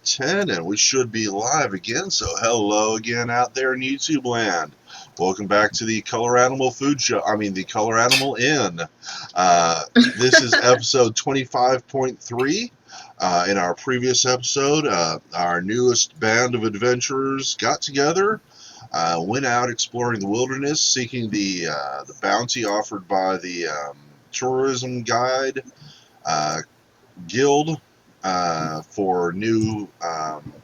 10, and we should be live again. So hello again out there in YouTube land. Welcome back to the Color Animal Food Show. The Color Animal Inn. This is episode 25.3. In our previous episode, our newest band of adventurers got together, went out exploring the wilderness, seeking the bounty offered by the tourism guide guild for new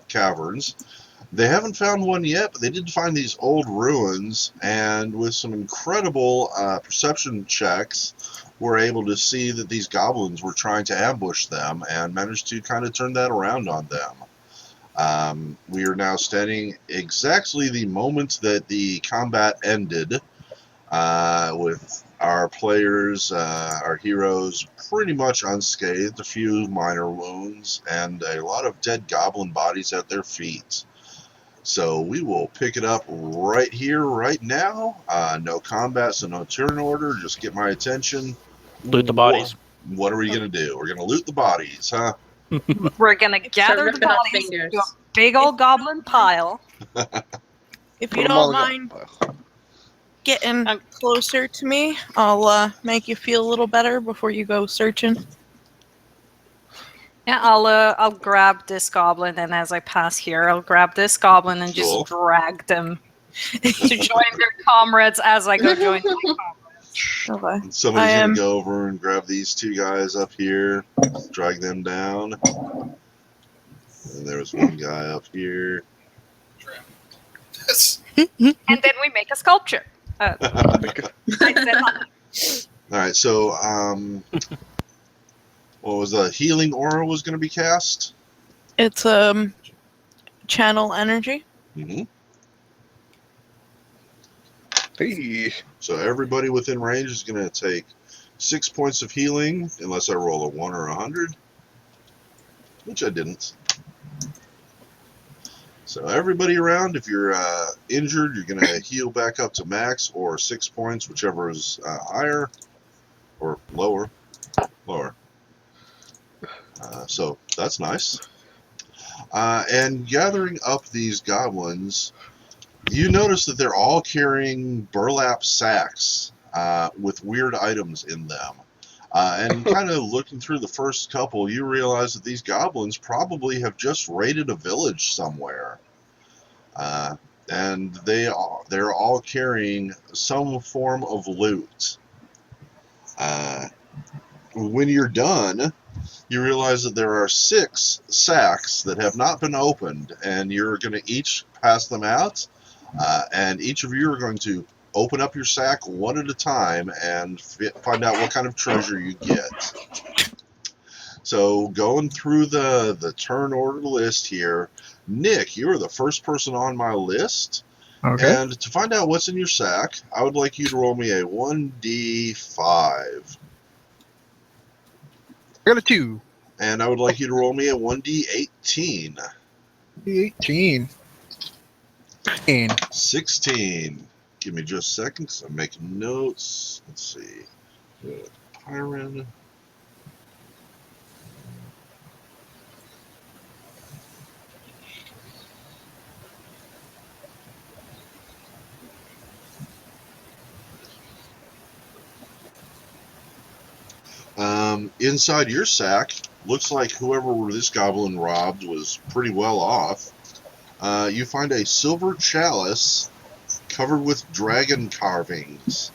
caverns. They haven't found one yet, but they did find these old ruins, and with some incredible perception checks, were able to see that these goblins were trying to ambush them and managed to kind of turn that around on them. We are now standing exactly the moment that the combat ended, with our players, our heroes, pretty much unscathed, a few minor wounds, and a lot of dead goblin bodies at their feet. So we will pick it up right here, right now. No combat, so no turn order. Just get my attention. Loot the bodies. What are we going to do? We're going to loot the bodies, huh? We're going to gather the bodies into a big old goblin pile. If you don't mind getting closer to me, I'll make you feel a little better before you go searching. Yeah, I'll grab this goblin, and as I pass here, I'll grab this goblin and just drag them to join their comrades as I go join my comrades. Okay. Somebody's going to go over and grab these two guys up here, drag them down. And there's one guy up here. And then we make a sculpture. All right, so what was the healing aura was going to be cast? It's channel energy. Mm-hmm. Hey. So everybody within range is going to take 6 points of healing, unless I roll a 1 or 100, which I didn't. So everybody around, if you're injured, you're going to heal back up to max, or 6 points, whichever is higher, or lower. So that's nice. And gathering up these goblins, you notice that they're all carrying burlap sacks with weird items in them. And kind of looking through the first couple, you realize that these goblins probably have just raided a village somewhere. And they're all carrying some form of loot. When you're done, you realize that there are 6 sacks that have not been opened, and you're going to each pass them out, and each of you are going to open up your sack one at a time and find out what kind of treasure you get. So going through the turn order list here, Nick, you're the first person on my list. Okay. And to find out what's in your sack, I would like you to roll me a 1d5. I got a 2. And I would like you to roll me a 1d18. 18. 16. Give me just a second, because I'm making notes. Let's see. Pyron. Inside your sack, looks like whoever this goblin robbed was pretty well off. You find a silver chalice covered with dragon carvings.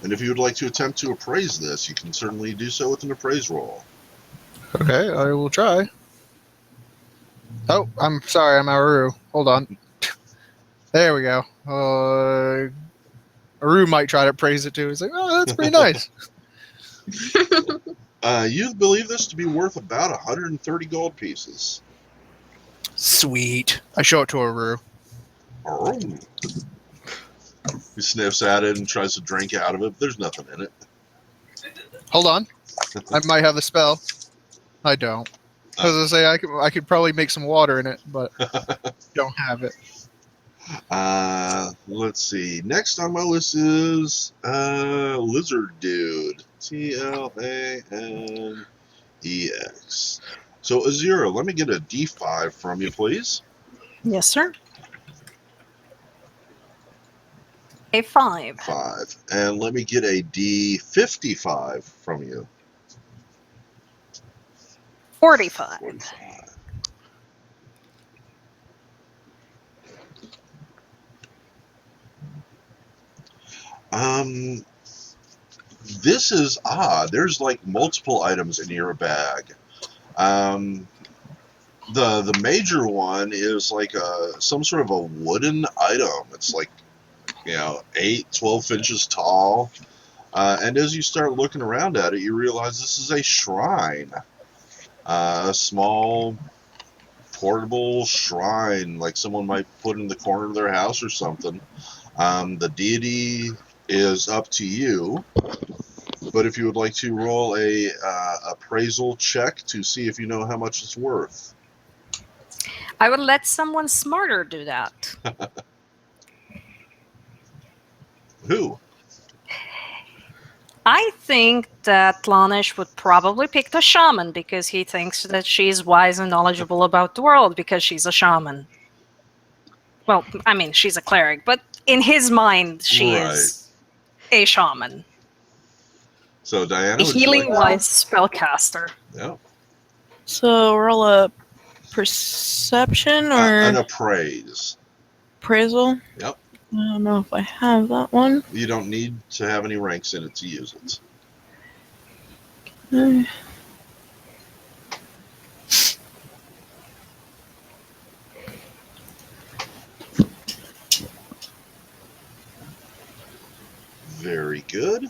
And if you would like to attempt to appraise this, you can certainly do so with an appraise roll. Okay, I will try. Oh, I'm sorry, I'm Aru. Hold on. There we go. Aru might try to praise it too. He's like, oh, that's pretty nice. You believe this to be worth about 130 gold pieces. Sweet. I show it to Aru. Oh. He sniffs at it and tries to drink out of it, but there's nothing in it. Hold on. I might have the spell. I don't. I was gonna say I could probably make some water in it, but don't have it. Let's see. Next on my list is Lizard Dude. Tlanex. So, Azira, let me get a D5 from you, please. Yes, sir. A 5. 5. And let me get a D55 from you. 45. 45. Um, this is odd. There's like multiple items in your bag. Um, the major one is like some sort of a wooden item. It's like 8-12 inches tall. And as you start looking around at it, you realize this is a shrine, a small portable shrine, like someone might put in the corner of their house or something. The deity is up to you, but if you would like to roll a appraisal check to see if you know how much it's worth. I would let someone smarter do that. Who? I think that Lanish would probably pick the shaman because he thinks that she's wise and knowledgeable about the world because she's a shaman. Well, I mean, she's a cleric, but in his mind, she Right. is a shaman. So, Diana, A would you like? healing-wise spellcaster. Yeah. So roll a perception or An appraise. appraisal. Yep. I don't know if I have that one. You don't need to have any ranks in it to use it. Very good.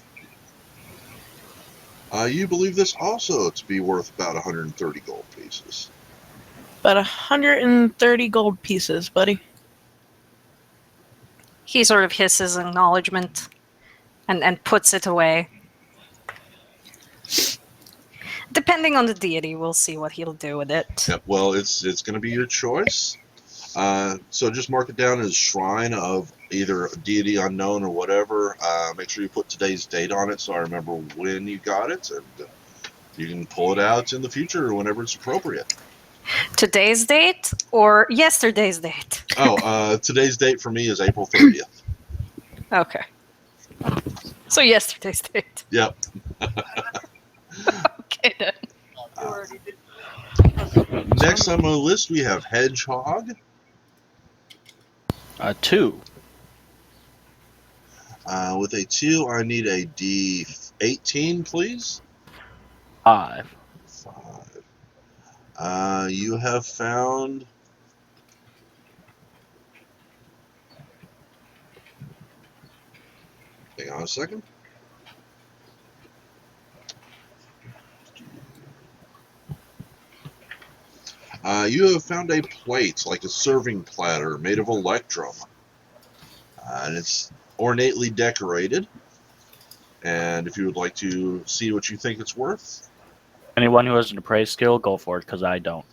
You believe this also to be worth about 130 gold pieces. About 130 gold pieces, buddy. He sort of hisses acknowledgement and puts it away. Depending on the deity, we'll see what he'll do with it. Yep. Well, it's going to be your choice. So just mark it down as shrine of either a deity unknown or whatever. Make sure you put today's date on it so I remember when you got it, and you can pull it out in the future whenever it's appropriate. Today's date or yesterday's date? Today's date for me is April 30th. Okay. So yesterday's date. Yep. Okay then. Next on my list, we have Hedgehog. 2. With a 2, I need a D18, please. 5. 5. You have found... Hang on a second. You have found a plate, like a serving platter, made of electrum. And it's ornately decorated. And if you would like to see what you think it's worth. Anyone who has an appraise skill, go for it, because I don't.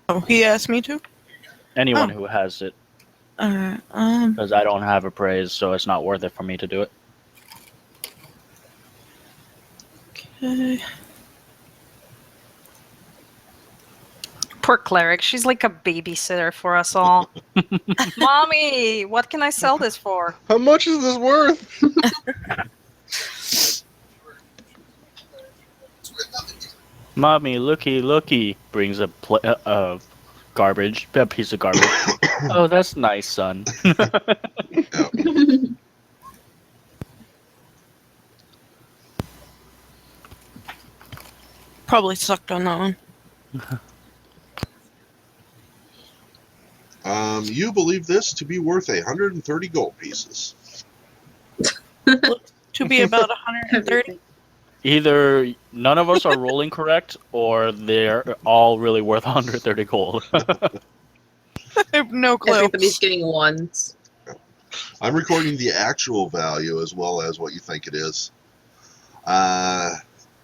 Oh, he asked me to? Anyone who has it, Alright, because I don't have appraise, so it's not worth it for me to do it. okay. Poor cleric. She's like a babysitter for us all. Mommy, what can I sell this for? How much is this worth? Mommy, looky, brings a garbage, a piece of garbage. Oh, that's nice, son. Probably sucked on that one. You believe this to be worth 130 gold pieces. To be about 130. Either none of us are rolling correct, or they're all really worth 130 gold. I have no clue. Everybody's getting ones. I'm recording the actual value as well as what you think it is.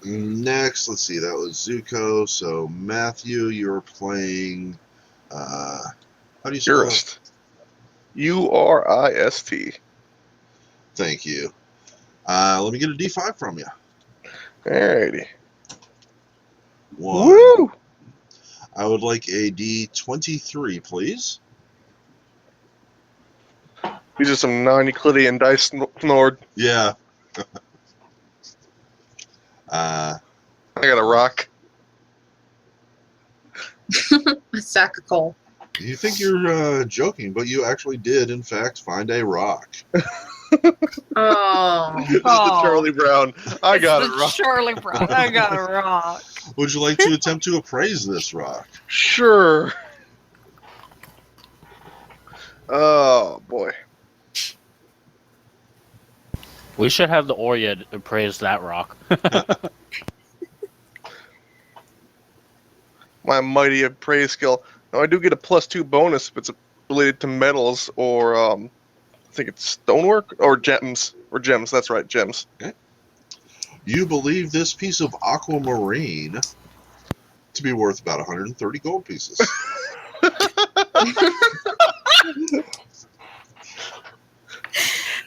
Next, let's see, that was Zuko. So, Matthew, you're playing... how do you spell it? Urist. Urist. Thank you. Let me get a D5 from you. Alrighty. 1. Woo! I would like a D23, please. These are some non-Euclidean dice, Nord. Yeah. uh, I got a rock. A sack of coal. you think you're joking, but you actually did, in fact, find a rock. Oh. This is the Charlie Brown. I It's got the a rock. Charlie Brown. I got a rock. Would you like to attempt to appraise this rock? Sure. Oh, boy. We should have the Oryad appraise that rock. My mighty appraise skill. Now, I do get a +2 bonus if it's related to metals or, I think it's stonework or gems. Or gems, that's right, gems. Okay. You believe this piece of aquamarine to be worth about 130 gold pieces.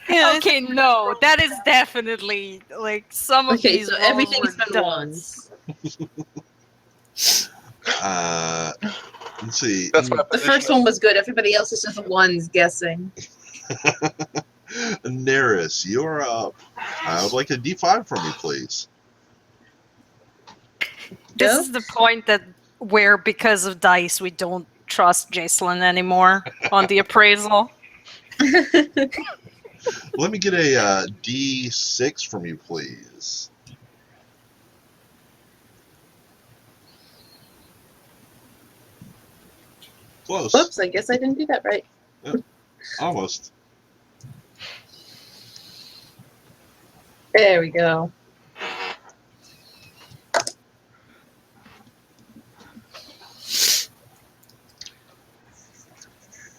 Yeah, Okay, no, that is definitely like some of Okay, these. so rolls everything's were been done. ones. Let's see. That's my The position. first one was good. Everybody else is just ones guessing. Neris, you're up. I would like a D5 from you, please. This No? is the point that where, because of dice, we don't trust Jacelyn anymore on the appraisal. Let me get a D6 from you, please. Close. Whoops, I guess I didn't do that right. Almost. There we go.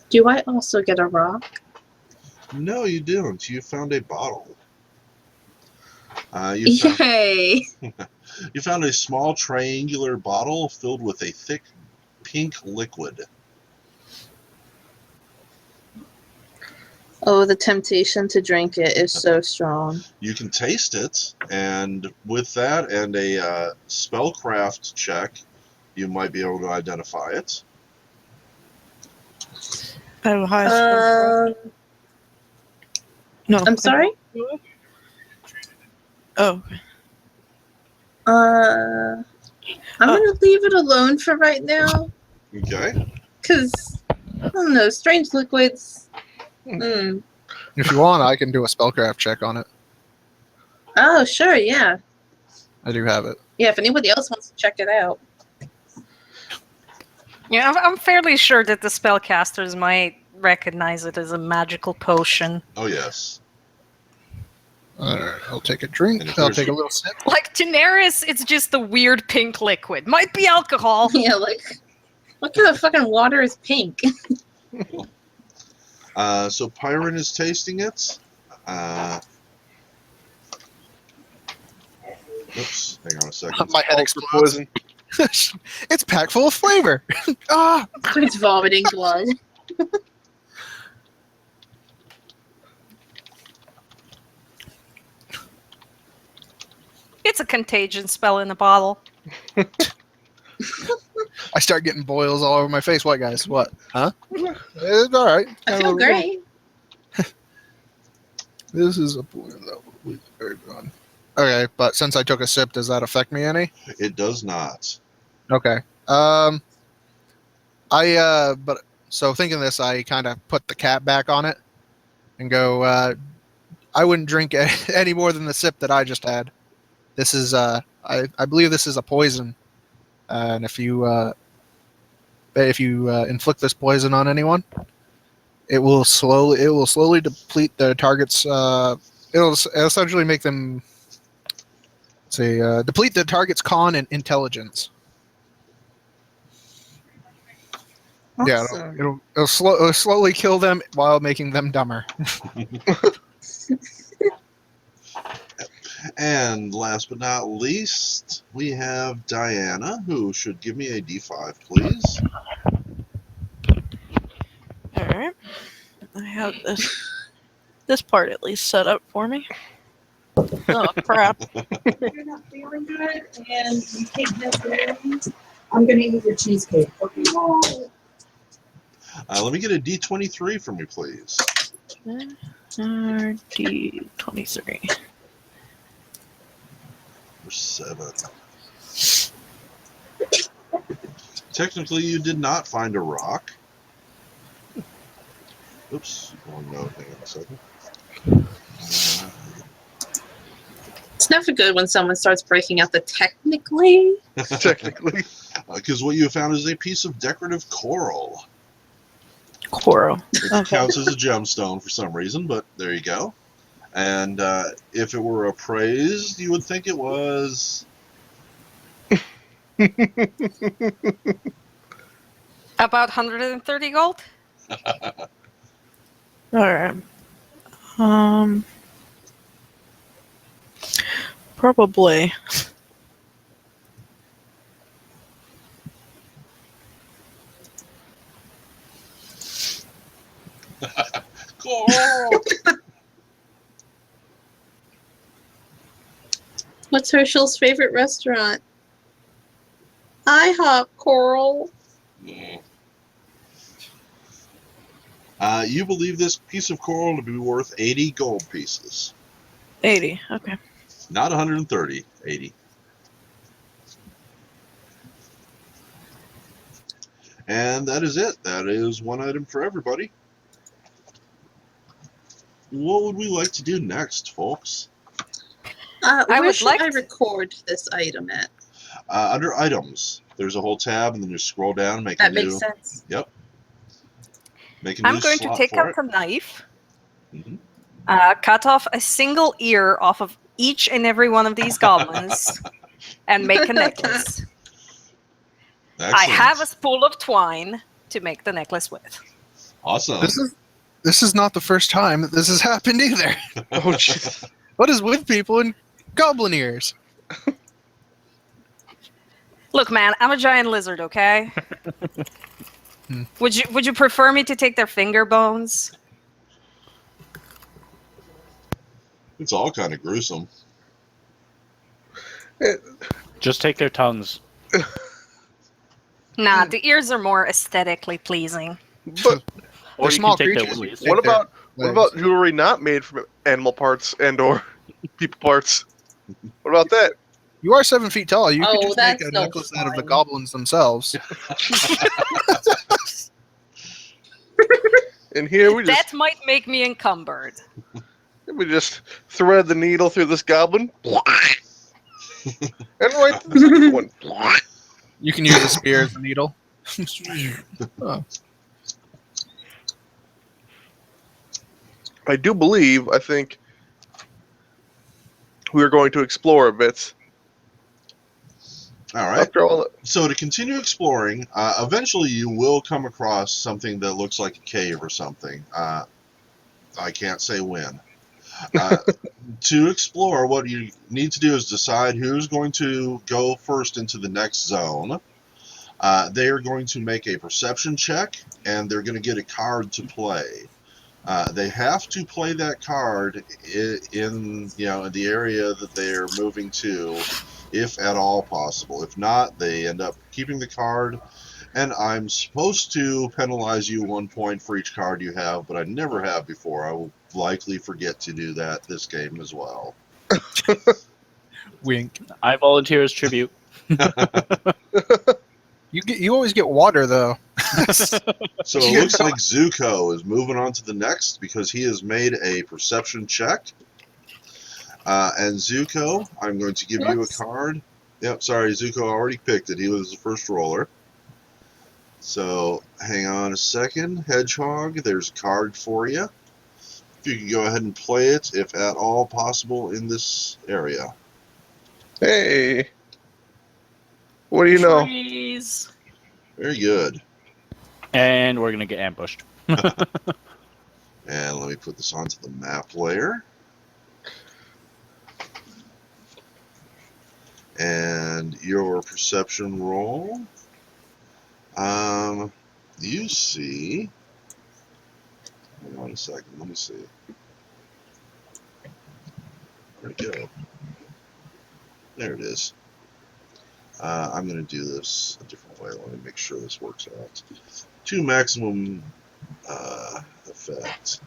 Do I also get a rock? No, you didn't. You found a bottle. You Yay! found a small triangular bottle filled with a thick pink liquid. Oh, the temptation to drink it is so strong. You can taste it, and with that and a spellcraft check, you might be able to identify it. I have a high score. No, I'm sorry? Oh, I'm gonna leave it alone for right now, Okay. because, I don't know, strange liquids. Hmm. If you want, I can do a spellcraft check on it. Oh, sure, yeah. I do have it. Yeah, if anybody else wants to check it out. Yeah, I'm fairly sure that the spellcasters might recognize it as a magical potion. Oh, yes. Alright, I'll take a drink. And if I'll there's- take a little sip. Like Daenerys, it's just the weird pink liquid. Might be alcohol. Yeah, like, what kind of fucking water is pink? So Pyron is tasting it. Oops, hang on a second. My head Ulcer explodes. poison. It's packed full of flavor. Ah! It's vomiting blood. It's a contagion spell in a bottle. I start getting boils all over my face. What, guys? What? Huh? It's all right. I feel great. This is a boil that we've heard on. Okay, but since I took a sip, does that affect me any? It does not. Okay. But so thinking this, I kind of put the cap back on it and go. I wouldn't drink any more than the sip that I just had. This is I believe this is a poison, and if you inflict this poison on anyone, it will slowly deplete the target's. It'll essentially make them. Deplete the target's con and intelligence. Yeah, Awesome. it'll slowly kill them while making them dumber. And last but not least, we have Diana, who should give me a D5, please. all right. I have this part at least set up for me. Oh crap! You're not feeling good and you can't have berries. I'm gonna eat your cheesecake. Okay. Let me get a D23 from you, please. D23. For 7. Technically, you did not find a rock. Oops, wrong note. Hang on a second. It's never good when someone starts breaking out the technically. Technically. Because what you found is a piece of decorative coral. Coral. It Okay. counts as a gemstone for some reason, but there you go. And if it were appraised, you would think it was... About 130 gold? All right. Probably. Coral! What's Herschel's favorite restaurant? IHOP, Coral. You believe this piece of coral to be worth 80 gold pieces. 80. Okay. Not 130, 80. And that is it. That is one item for everybody. What would we like to do next, folks? I Where would should like I to- record this item at? Under items, there's a whole tab, and then you scroll down, make a That new. makes sense. Yep. Make a new I'm going to slot take for out it. a knife, Mhm. cut off a single ear off of each and every one of these goblins, and make a necklace. I Excellent. have a spool of twine to make the necklace with. Awesome. This is not the first time that this has happened either. Oh, jeez. What is with people in goblin ears? Look, man, I'm a giant lizard, okay? Would you prefer me to take their finger bones? It's all kind of gruesome. Just take their tongues. Nah, the ears are more aesthetically pleasing. But Or They're you small can take their creatures. willies. Take what their about legs. jewelry not made from animal parts and or people parts? What about that? You are 7 feet tall. You could Oh, just make that's a no necklace out of the fun. goblins themselves. And here we That just might make me encumbered. thread the needle through this goblin. And right to the second one. You can use a spear as a needle. Oh. I think we are going to explore a bit. All right. After all, So to continue exploring, eventually you will come across something that looks like a cave or something. I can't say when. To explore, what you need to do is decide who's going to go first into the next zone. They are going to make a perception check, and they're going to get a card to play. They have to play that card in the area that they are moving to, if at all possible. If not, they end up keeping the card, and I'm supposed to penalize you 1 point for each card you have, but I never have before. I will likely forget to do that this game as well. Wink. I volunteer as tribute. You always get water though. So it looks like Zuko is moving on to the next because he has made a perception check. And Zuko, I'm going to give you a card. Yep, sorry, Zuko already picked it. He was the first roller. So hang on a second. Hedgehog, there's a card for you. If you can go ahead and play it, if at all possible, in this area. hey, what do you know? Trees. Very good. And we're gonna get ambushed. And let me put this onto the map layer. And your perception roll. You see. Hang on a second. Let me see. Where'd it go. There it is. I'm going to do this a different way. Let me make sure this works out. To maximum effect.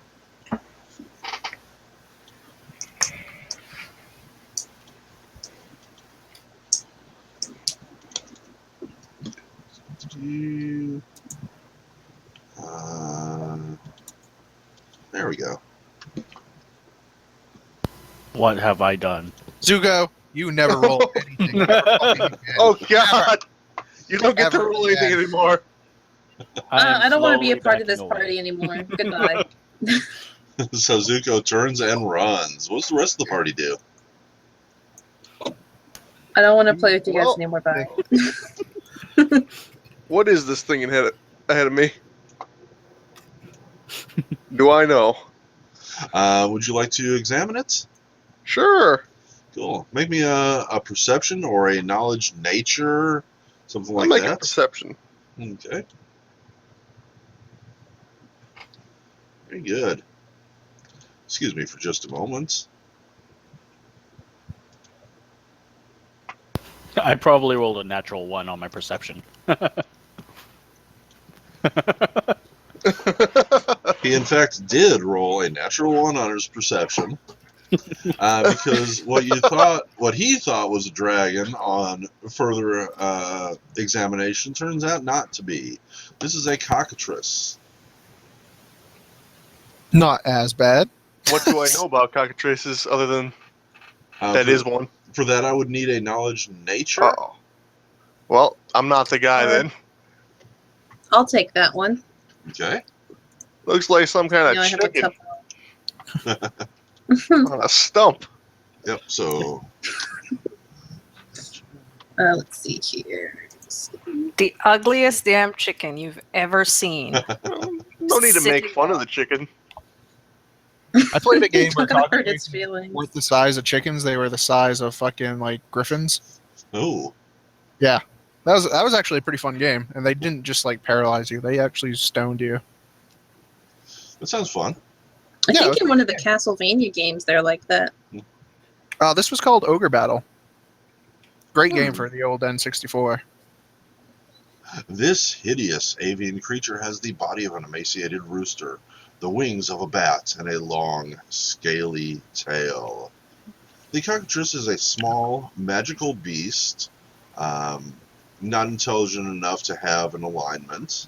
There we go. What have I done? Zuko, you never roll anything. Oh God! You don't get to Ever roll anything again. anymore. am I don't want to be a slowly part of this backing away. party anymore. Goodbye. So Zuko turns and runs. What's the rest of the party do? I don't want to play with you guys Well- anymore. Bye. What is this thing ahead of me? Do I know? Would you like to examine it? Sure. Cool. Make me a perception or a knowledge nature, something I'll like make a that. perception. Okay. Very good. Excuse me for just a moment. I probably rolled a natural 1 on my perception. He in fact did roll a natural one on his perception, because what he thought was a dragon on further examination turns out not to be. This is a cockatrice. Not as bad. What do I know about cockatrices other than that for, is one? For that, I would need a knowledge nature. Uh-oh. Well, I'm not the guy then. I'll take that one. Okay. Looks like some kind You of only have to chicken tell. on a stump. Yep. So Let's see here. The ugliest damn chicken you've ever seen. No need to make fun of the chicken. I played a game where Not gonna hurt cockatrices its feelings. weren't the size of chickens; they were the size of fucking like griffins. oh, That was actually a pretty fun game, and they didn't just like paralyze you; they actually stoned you. that sounds fun. I Yeah, think it in was one of the Castlevania games they're like that. This was called Ogre Battle. Great game Hmm. for the old N64. This hideous avian creature has the body of an emaciated rooster, the wings of a bat, and a long, scaly tail. The cockatrice is a small, magical beast, not intelligent enough to have an alignment.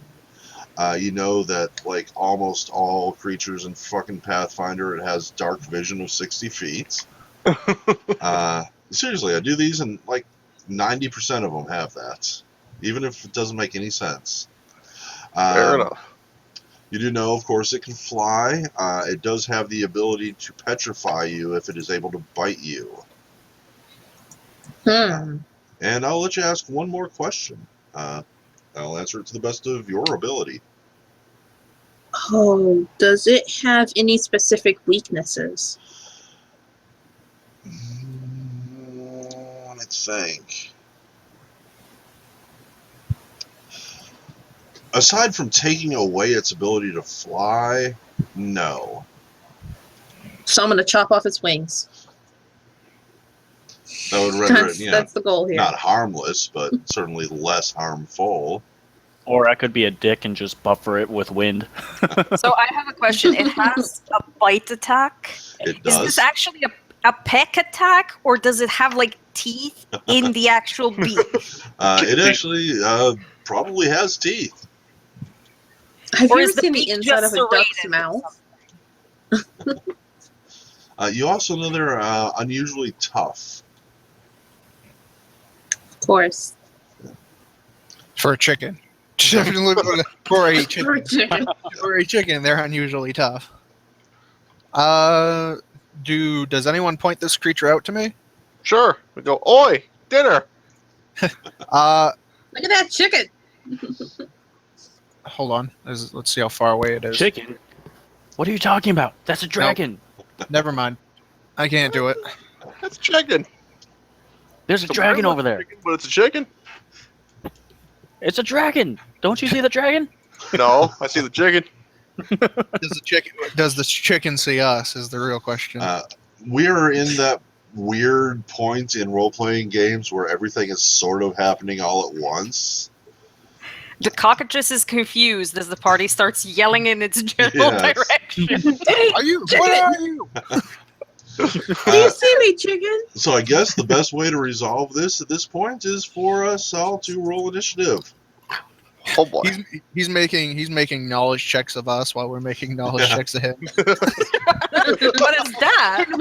You know that, like almost all creatures in fucking Pathfinder, it has dark vision of 60 feet. Seriously, I do these, and like 90% of them have that, even if it doesn't make any sense. Fair enough. You do know, of course, it can fly. It does have the ability to petrify you if it is able to bite you. And I'll let you ask one more question. I'll answer it to the best of your ability. Oh, does it have any specific weaknesses? Let me think. Aside from taking away its ability to fly, no. So I'm gonna chop off its wings. That would render it, That's the goal here. not harmless, but certainly less harmful. Or I could be a dick and just buffer it with wind. So I have a question. It has a bite attack. It Is does. this actually a peck attack, or does it have like teeth in the actual beak? It actually probably has teeth. Have Or you is ever the seen the beak inside just of a duck's serrated or mouth? You also know they're unusually tough. Of course. For a chicken. For a chicken. For a chicken. For a chicken, they're unusually tough. Does anyone point this creature out to me? Sure. We go, oi, dinner. Look at that chicken. Hold on. Let's see how far away it is. Chicken? What are you talking about? That's a dragon. Never mind. I can't do it. That's chicken. There's a dragon over there. Chicken, but it's a chicken? It's a dragon. Don't you see the dragon? No, I see the chicken. Does the chicken see us? Is the real question. We're in that weird point in role-playing games where everything is sort of happening all at once. The cockatrice is confused as the party starts yelling in its general Yes. direction. Are you? Where are you? Do you see me, chicken? So I guess the best way to resolve this at this point is for us all to roll initiative. Oh boy. He's making knowledge checks of us while we're making knowledge Yeah. checks of him. What is that? Can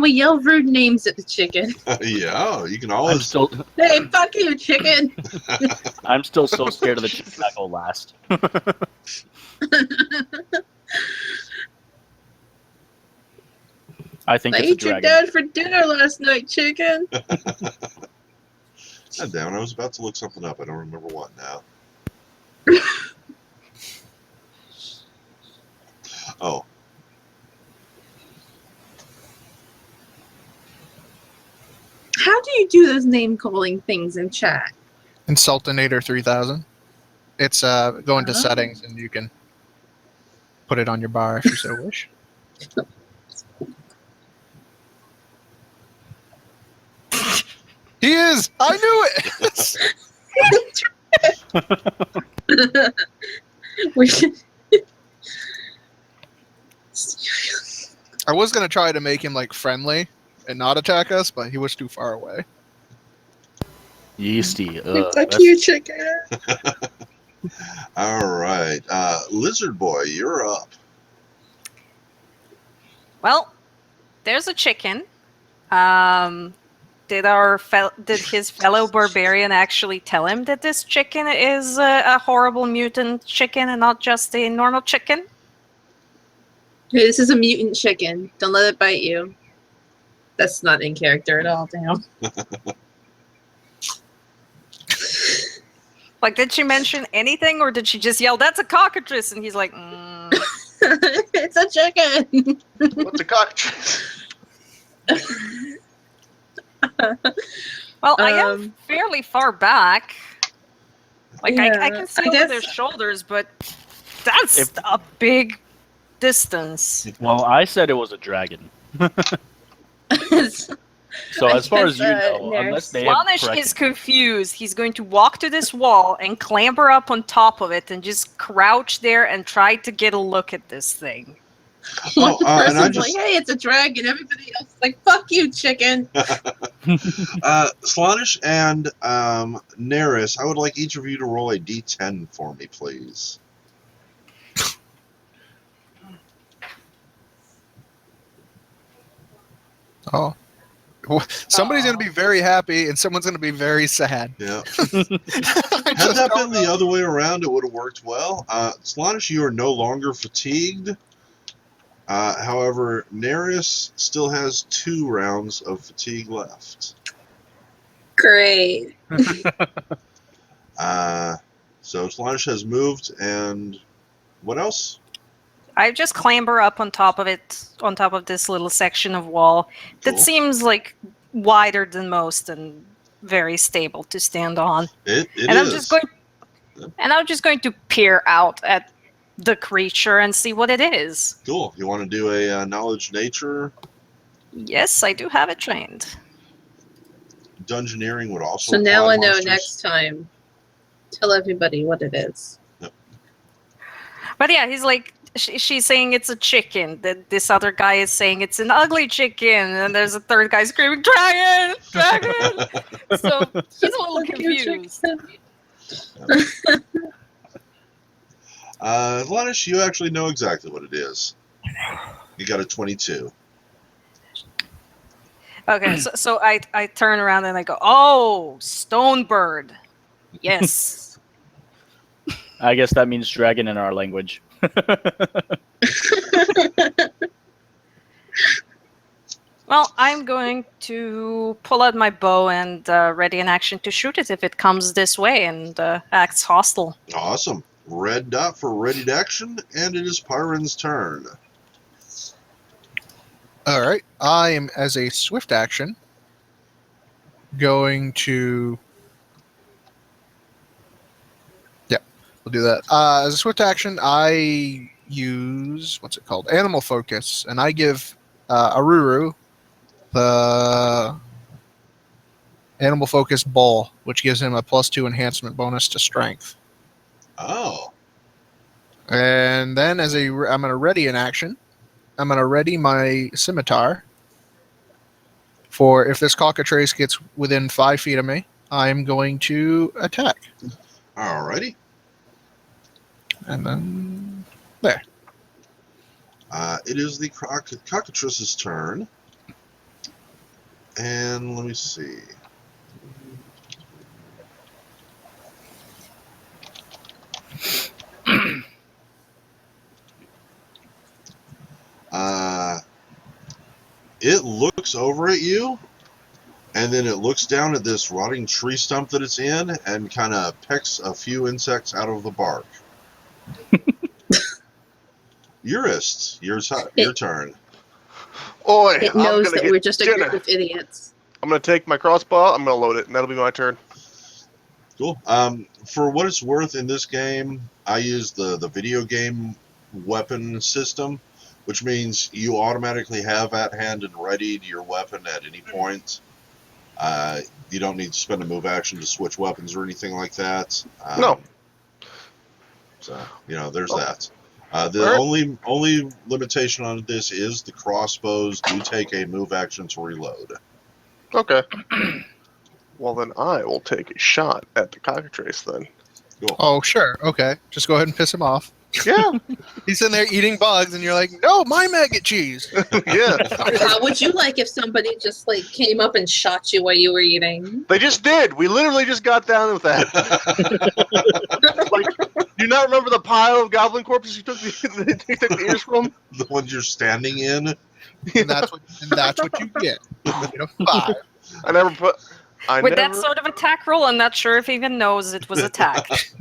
we yell rude names at the chicken? Yeah, you can I'm always. still Hey, fuck you, chicken! so scared of the chicken that go last. I think I it's a ate your dragon. dad for dinner last night, chicken. God damn it, I was about to look something up. I don't remember what now. Oh. How do you do those name calling things in chat? Insultinator 3000. It's go into Oh. settings and you can put it on your bar if you so wish. He is! I knew it! We should- I was going to try to make him like friendly and not attack us, but he was too far away. Yeasty. Fuck That's- you, chicken. All right. Lizard Boy, you're up. Well, there's a chicken. Did his fellow barbarian actually tell him that this chicken is a horrible mutant chicken and not just a normal chicken? Hey, this is a mutant chicken. Don't let it bite you. That's not in character at all, damn. Like, did she mention anything, or did she just yell, "That's a cockatrice"? And he's like, It's a chicken! What's a cockatrice? Well, I am fairly far back. Like, I Yeah, can see I over guess- their shoulders, but that's a big distance. Well, I said it was a dragon. So I as far as you guess, know, there's- unless they have Slanish corrected is confused. He's going to walk to this wall and clamber up on top of it and just crouch there and try to get a look at this thing. Oh, One and I person's just. like, hey, it's a dragon. Everybody else is like, fuck you, chicken. Slanish and Neris, I would like each of you to roll a d10 for me, please. Oh. Somebody's going to be very happy and someone's going to be very sad. Yeah. I Had just that don't been the know. other way around, it would have worked well. Slanish, you are no longer fatigued. However, Neris still has 2 rounds of fatigue left. Great. So Slanish has moved, and what else? I just clamber up on top of it, on top of this little section of wall that Cool. seems like wider than most and very stable to stand on. It and is. I'm just going to peer out at the creature and see what it is. Cool. You want to do a knowledge nature? Yes, I do have it trained. Dungeoneering would also So now apply I know monsters. next time. Tell everybody what it is. But yeah, he's like, she's saying it's a chicken. This other guy is saying it's an ugly chicken. And there's a third guy screaming, "Dragon! Dragon!" So he's a little Fuck you, confused. chicken. Slanish, you actually know exactly what it is. You got a 22. Okay, so I turn around and I go, "Oh, Stonebird. Yes." I guess that means dragon in our language. Well, I'm going to pull out my bow and ready an action to shoot it if it comes this way and acts hostile. Awesome. Red dot for ready to action, and it is Pyron's turn. All right. I am, as a swift action, going to. Yeah, we'll do that. As a swift action, I use what's it called? Animal focus, and I give Aruru the animal focused ball, which gives him a +2 enhancement bonus to strength. Oh. And then I'm going to ready an action. I'm going to ready my scimitar for if this cockatrice gets within 5 feet of me, I'm going to attack. Alrighty. And then there. It is the cockatrice's turn. And let me see. It looks over at you, and then it looks down at this rotting tree stump that it's in, and kind of pecks a few insects out of the bark. Eurist, your turn. Oi, It I'm knows gonna that get we're just a dinner. group of idiots. I'm gonna take my crossbow out, I'm gonna load it, and that'll be my turn. Cool. For what it's worth, in this game, I use the video game weapon system, which means you automatically have at hand and readied your weapon at any point. You don't need to spend a move action to switch weapons or anything like that. No. So, there's Oh. that. The Alright. only limitation on this is the crossbows do take a move action to reload. Okay. Well, then I will take a shot at the cockatrice then. Cool. Oh, sure. Okay. Just go ahead and piss him off. Yeah. He's in there eating bugs, and you're like, no, my maggot cheese. Yeah. How would you like if somebody just came up and shot you while you were eating? They just did. We literally just got down with that. Do you not remember the pile of goblin corpses you took the ears from? The ones you're standing in. And that's what you get. You get a 5. With that sort of attack roll, I'm not sure if he even knows it was attacked.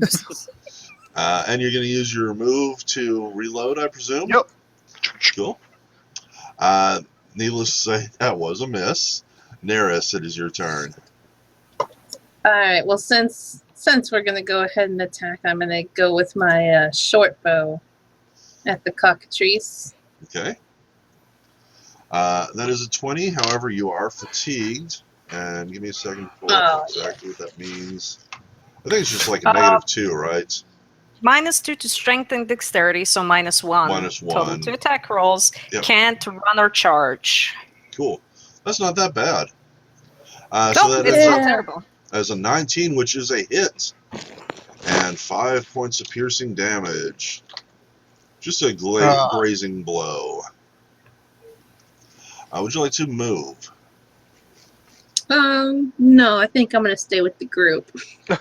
And you're going to use your move to reload, I presume? Yep. Cool. Needless to say, that was a miss. Neris, it is your turn. Alright, well, since we're going to go ahead and attack, I'm going to go with my short bow at the cockatrice. Okay. That is a 20. However, you are fatigued. And give me a second to pull up exactly what that means. I think it's just like a -2, right? -2 to strength and dexterity, so -1. -1. Total to attack rolls. Yep. Can't run or charge. Cool. That's not that bad. No, So it's not terrible. As a 19, which is a hit. And 5 points of piercing damage. Just a grazing blow. Would you like to move? No, I think I'm going to stay with the group. I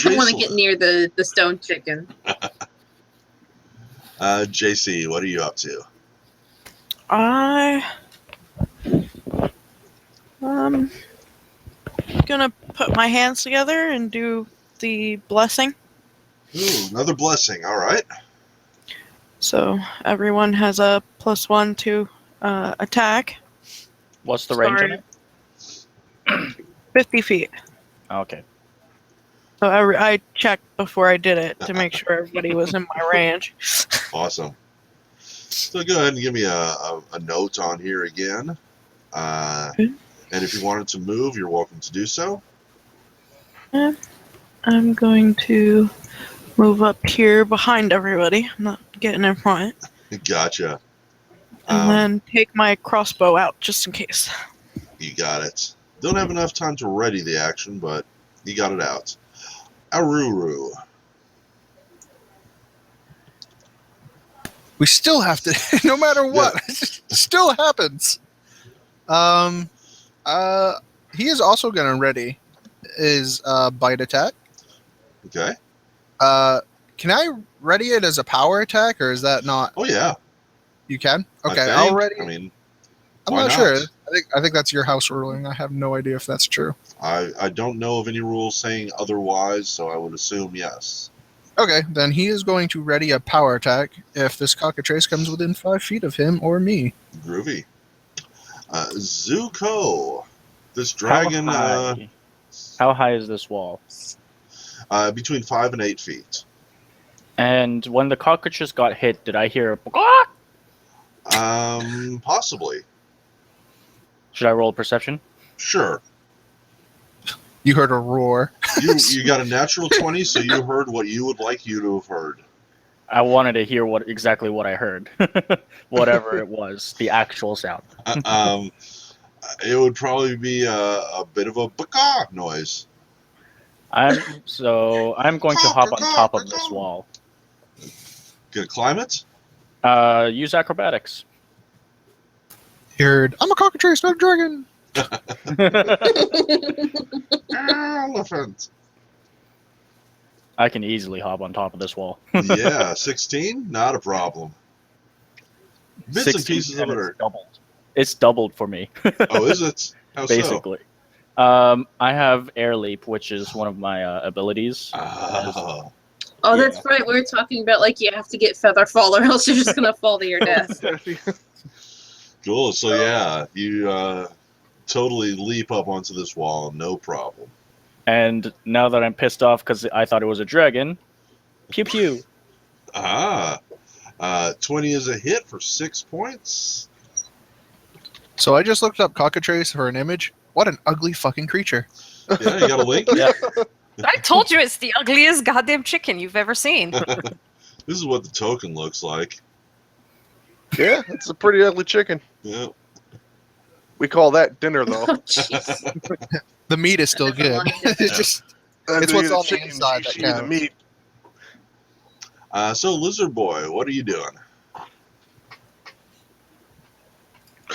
don't want to get near the stone chicken. JC, what are you up to? I'm gonna put my hands together and do the blessing. Ooh, another blessing. All right. So everyone has a +1 to attack. What's the range on it? 50 feet. Okay. So I checked before I did it to make sure everybody was in my range. Awesome. So go ahead and give me a note on here again. And if you wanted to move, you're welcome to do so. I'm going to move up here behind everybody. I'm not getting in front. Gotcha. And then take my crossbow out just in case. You got it. Don't have enough time to ready the action, but you got it out. Aruru. We still have to, no matter what, it still happens. He is also going to ready his bite attack. Okay. Can I ready it as a power attack, or is that not? Oh yeah. You can. Okay, I'll ready. I mean, I'm not sure. I think that's your house ruling. I have no idea if that's true. I don't know of any rules saying otherwise, so I would assume yes. Okay, then he is going to ready a power attack if this cockatrice comes within 5 feet of him or me. Groovy. Zuko. This dragon. How high is this wall? Between 5 and 8 feet. And when the cockroaches got hit, did I hear a Possibly. Should I roll perception? Sure. You heard a roar. You got a natural 20, so you heard what you would like you to have heard. I wanted to hear exactly what I heard, whatever it was, the actual sound. It would probably be a bit of a baka noise. I'm going to hop on top of this wall. Gonna climb it? Use acrobatics. You heard, I'm a cockatrice, not a dragon. Elephant. I can easily hop on top of this wall. Yeah, 16? Not a problem. Bits and 16, pieces of it are... doubled. It's doubled for me. Oh, is it? How Basically. I have air leap, which is one of my abilities. Oh. Oh, Yeah. that's right. We were talking about like you have to get feather fall or else you're just gonna fall to your death. Cool. So yeah, you totally leap up onto this wall, no problem. And now that I'm pissed off because I thought it was a dragon, pew pew. 20 is a hit for 6 points. So I just looked up cockatrice for an image. What an ugly fucking creature. Yeah, you got a link? Yeah. I told you it's the ugliest goddamn chicken you've ever seen. This is what the token looks like. Yeah, it's a pretty ugly chicken. Yeah. We call that dinner, though. Oh, jeez. The meat is still good. It's just it's what's on the inside that the counts. meat. So Lizard Boy, what are you doing?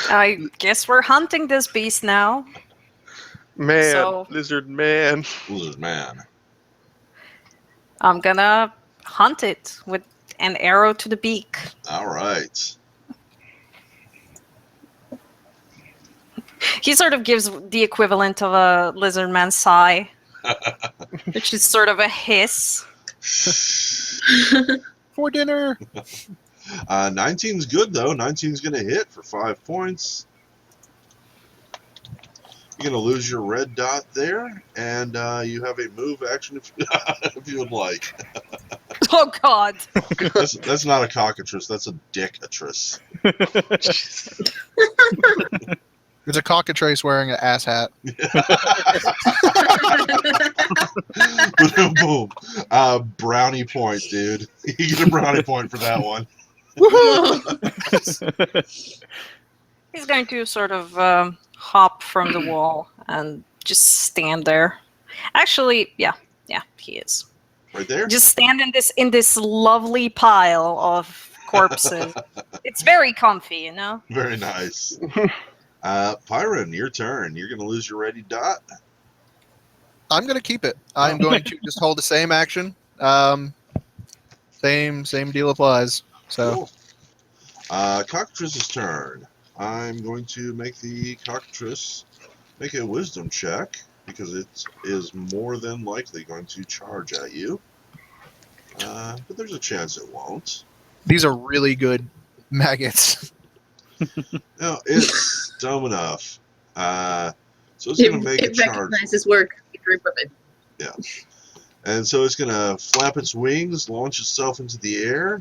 I guess we're hunting this beast now. Man, So- lizard man. Lizard Man. I'm gonna hunt it with an arrow to the beak. All right. He sort of gives the equivalent of a lizard man's sigh, which is sort of a hiss. For dinner. 19's good though. 19's gonna hit for 5 points. You're gonna lose your red dot there, and you have a move action if you would like. Oh God! That's not a cockatrice. That's a dickatrice. There's a cockatrice wearing an ass hat. Boom. Brownie point, dude. You get a brownie point for that one. He's going to sort of hop from the wall and just stand there. Actually, yeah, he is. Right there? Just stand in this lovely pile of corpses. It's very comfy, you know. Very nice. Pyron, your turn. You're going to lose your ready dot. I'm going to keep it. I'm going to just hold the same action. Same deal applies. So Cool. Cockatrice's turn. I'm going to make the cockatrice make a wisdom check because it is more than likely going to charge at you. But there's a chance it won't. these are really good maggots. No, it's dumb enough. So it's going to make a It charge. recognizes work. A group of it. And so it's going to flap its wings, launch itself into the air,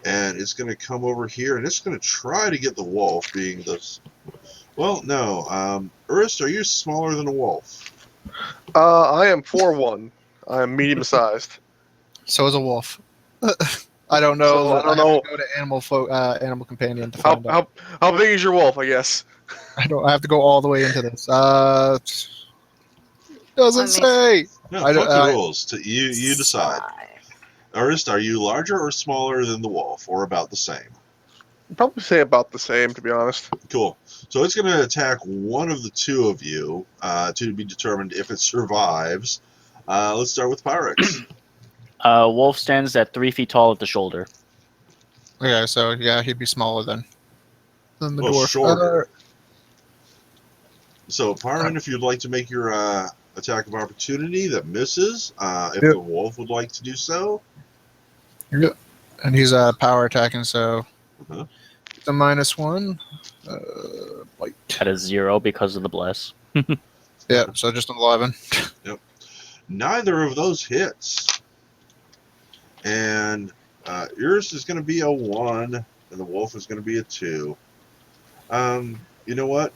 and it's going to come over here, and it's going to try to get the wolf, being this. Well, no. Urist, are you smaller than a wolf? I am 4'1". I am medium sized. So is a wolf. I don't know. So, I don't know. have to go to Animal Companion to How, find out. how big is your wolf, I guess? I have to go all the way into this. Doesn't say. No, I don't- fuck the rules. You decide. Urist, are you larger or smaller than the wolf, or about the same? I'd probably say about the same, to be honest. Cool. So it's going to attack one of the two of you to be determined if it survives. Let's start with Pyrex. Wolf stands at 3 feet tall at the shoulder. Okay, so yeah, he'd be smaller than the Well, dwarf. shorter. So, Pyron, if you'd like to make your attack of opportunity that misses, if Yep. the wolf would like to do so. And he's power attacking, so Uh-huh. it's a -1. Bite. At a 0 because of the bless. Yeah, so just an 11. Neither of those hits. And yours is going to be a 1, and the wolf is going to be a 2. You know what?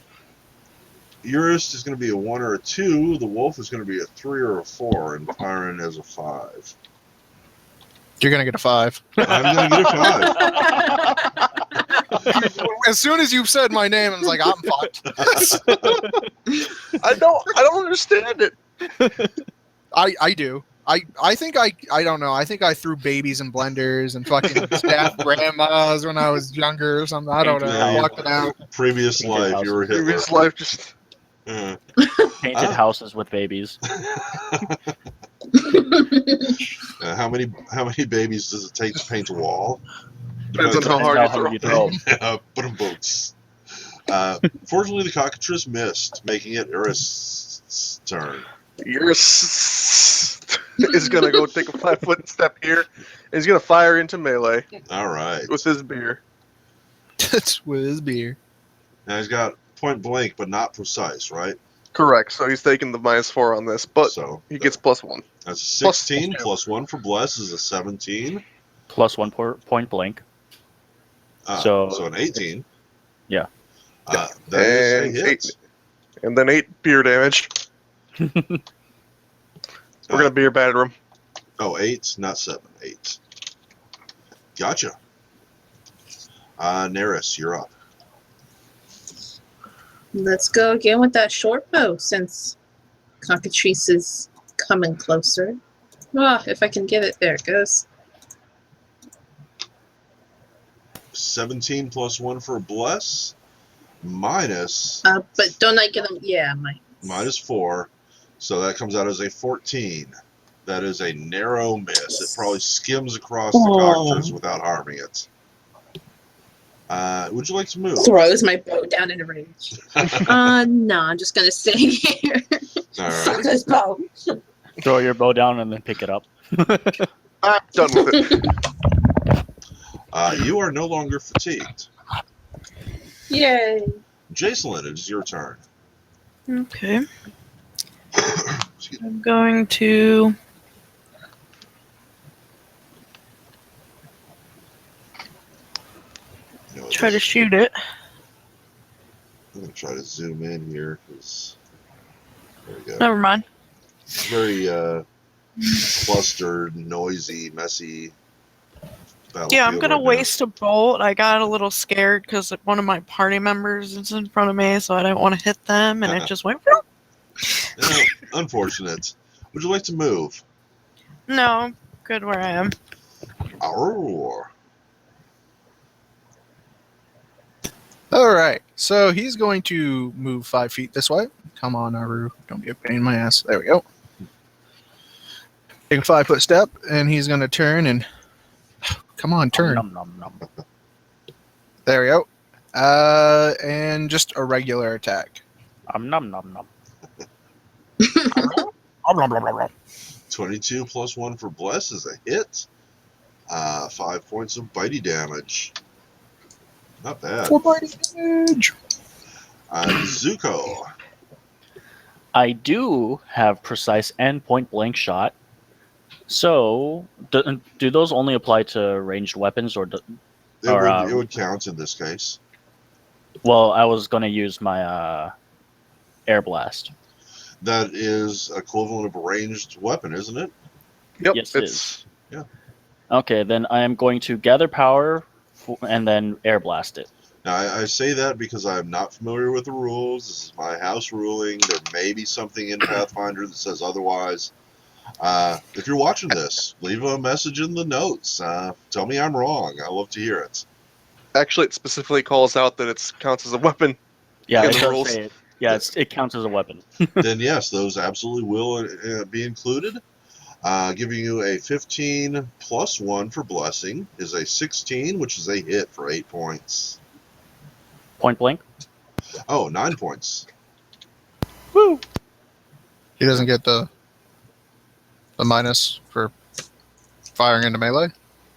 Eurus is going to be a 1 or a 2. The wolf is going to be a 3 or a 4, and Pyron has a 5. You're gonna get a 5. I'm going to get a 5. As soon as you said my name, I was like, I'm fucked. I don't understand it. I do. I think I don't know. I think I threw babies in blenders and fucking stabbed grandmas when I was younger or something. I don't know. Yeah, I walked it out. Previous Painted life, house. you were Hitler. Previous life just. Painted houses with babies. How many babies does it take to paint a wall? Depends on how hard you throw. Put them boats. Fortunately, the cockatrice missed, making it Eurus' turn. Eurus is gonna go take a 5-foot step here. And he's gonna fire into melee All right. with his beer. That's with his beer. Now he's got point blank, but not precise, right? Correct. So he's taking the -4 on this, but So he gets +1. that's a Plus 16. two. Plus 1 for Bless is a 17. +1 point blank. So- an 18. Yeah. That is a And hit. And then 8 beer damage. We're gonna beer batter him. Oh, 8, not 7. 8. Gotcha. Neris, you're up. Let's go again with that short bow since cockatrice is coming closer. Ah, if I can get it, there it goes. 17 plus 1 for Bless. Minus But don't I get them? Yeah, minus 4. So that comes out as a 14. That is a narrow miss. It probably skims across the cockatrice without harming it. Would you like to move? throws my bow down in a rage. No, I'm just gonna stay here. All Fuck right. this bow. Throw your bow down and then pick it up. I'm done with it. You are no longer fatigued. Yay. Jacelyn, it is your turn. Okay. Excuse me. I'm going to. You know, Try to shoot it. I'm going to try to zoom in here. 'Cause, there we go. Never mind. It's very clustered, noisy, messy. Yeah, I'm battlefield gonna right now. waste a bolt. I got a little scared because one of my party members is in front of me, so I didn't want to hit them, and it just went. Yeah, unfortunate. Would you like to move? No, I'm good where I am. Arr. All right. So he's going to move 5 feet this way. Come on, Aru. Don't be a pain in my ass. There we go. Take a 5-foot step, and he's going to turn and. Come on, turn. Nom, nom, nom. There we go. And just a regular attack. Nom, nom, nom. 22 plus 1 for Bless is a hit. 5 points of bitey damage. Not bad. 4 bitey damage. Zuko. I do have precise and point blank shot. So, do those only apply to ranged weapons, or? It would count in this case. Well, I was going to use my air blast. That is equivalent of a ranged weapon, isn't it? Yep, Yes, it it's Yeah. Okay, then I am going to gather power and then air blast it. Now, I say that because I'm not familiar with the rules. This is my house ruling. There may be something in Pathfinder that says otherwise. If you're watching this, leave a message in the notes. Tell me I'm wrong. I love to hear it. actually it specifically calls out that it counts as a weapon. Yeah, In it the does rules. say it. Yeah, it counts as a weapon. Then yes, those absolutely will be included. Giving you a 15 plus 1 for blessing is a 16, which is a hit for 8 points. Point blank. Oh, 9 points. Woo! He doesn't get the minus for firing into melee.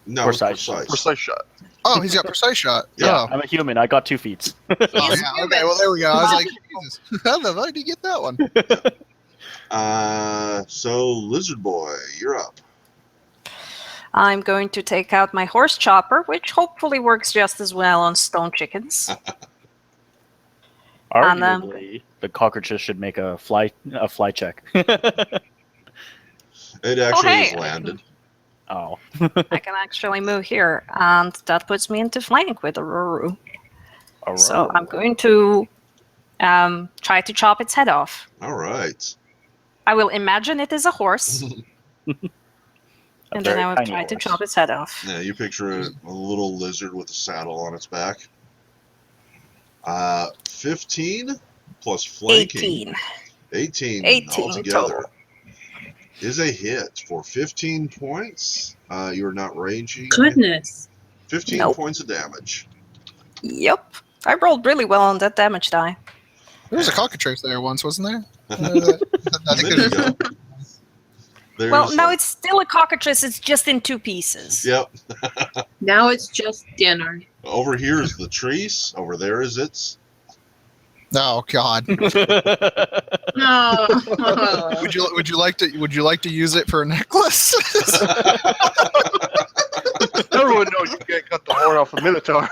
No, Precise. Precise shot. Oh, he's got precise shot. Yeah. Oh. I'm a human. I got 2 feats. Oh, yeah. Okay, well, there we go. I was like, Jesus, how the fuck did you get that one? So Lizard Boy, you're up. I'm going to take out my horse chopper, which hopefully works just as well on stone chickens. And, Arguably, the cockroaches should make a fly check. It actually hey, is landed. Oh. I can actually move here, and that puts me into flank with a Ruru. So I'm going to try to chop its head off. All right. I will imagine it is a horse, and then I will try to chop its head off. Yeah, you picture a little lizard with a saddle on its back. 15 plus flanking. 18. 18 altogether. Total. Is a hit for 15 points. You're not raging. Goodness. 15 points of damage. Yep. I rolled really well on that damage die. There was a cockatrice there once, wasn't there? I think There you go. There's Well, no, it's still a cockatrice. It's just in 2 pieces. Yep. Now it's just dinner. Over here is the trees. Over there is its. Oh God. No. Would you like to use it for a necklace? Everyone knows you can't cut the horn off a minotaur.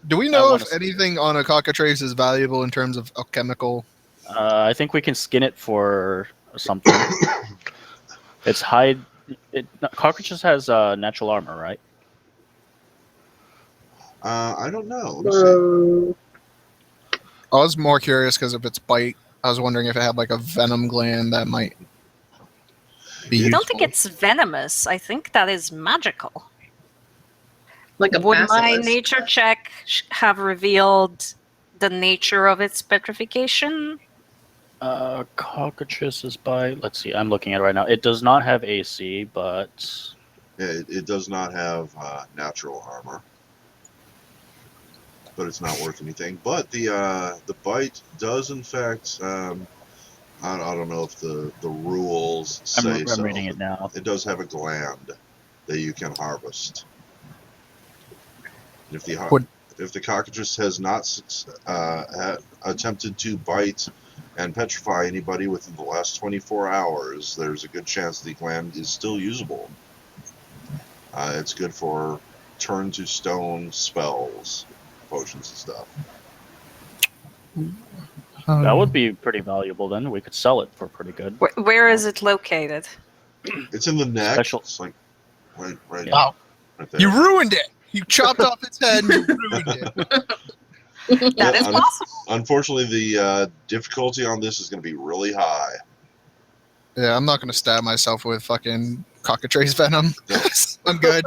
Do we know if anything on a cockatrice is valuable in terms of alchemical? I think we can skin it for something. Its hide. Cockroaches has natural armor, right? I don't know. Let me see. I was more curious because of its bite. I was wondering if it had like a venom gland that might be useful. I don't think it's venomous. I think that is magical. Like a Would my basilisk. nature check have revealed the nature of its petrification? Cockatrice's bite. Let's see. I'm looking at it right now. It does not have AC, but Yeah, it does not have natural armor, but it's not worth anything. But the bite does, in fact. I don't know if the rules say I'm so. reading it now. It does have a gland that you can harvest. If the cockatrice has not attempted to bite and petrify anybody within the last 24 hours, there's a good chance the gland is still usable. It's good for turn to stone spells, potions and stuff. That would be pretty valuable then. We could sell it for pretty good. Where is it located? It's in the neck. Special- It's like right Wow. right there. You ruined it. You chopped off its head and you ruined it. That is possible. Unfortunately, the difficulty on this is going to be really high. Yeah, I'm not going to stab myself with fucking cockatrice venom. No. I'm good.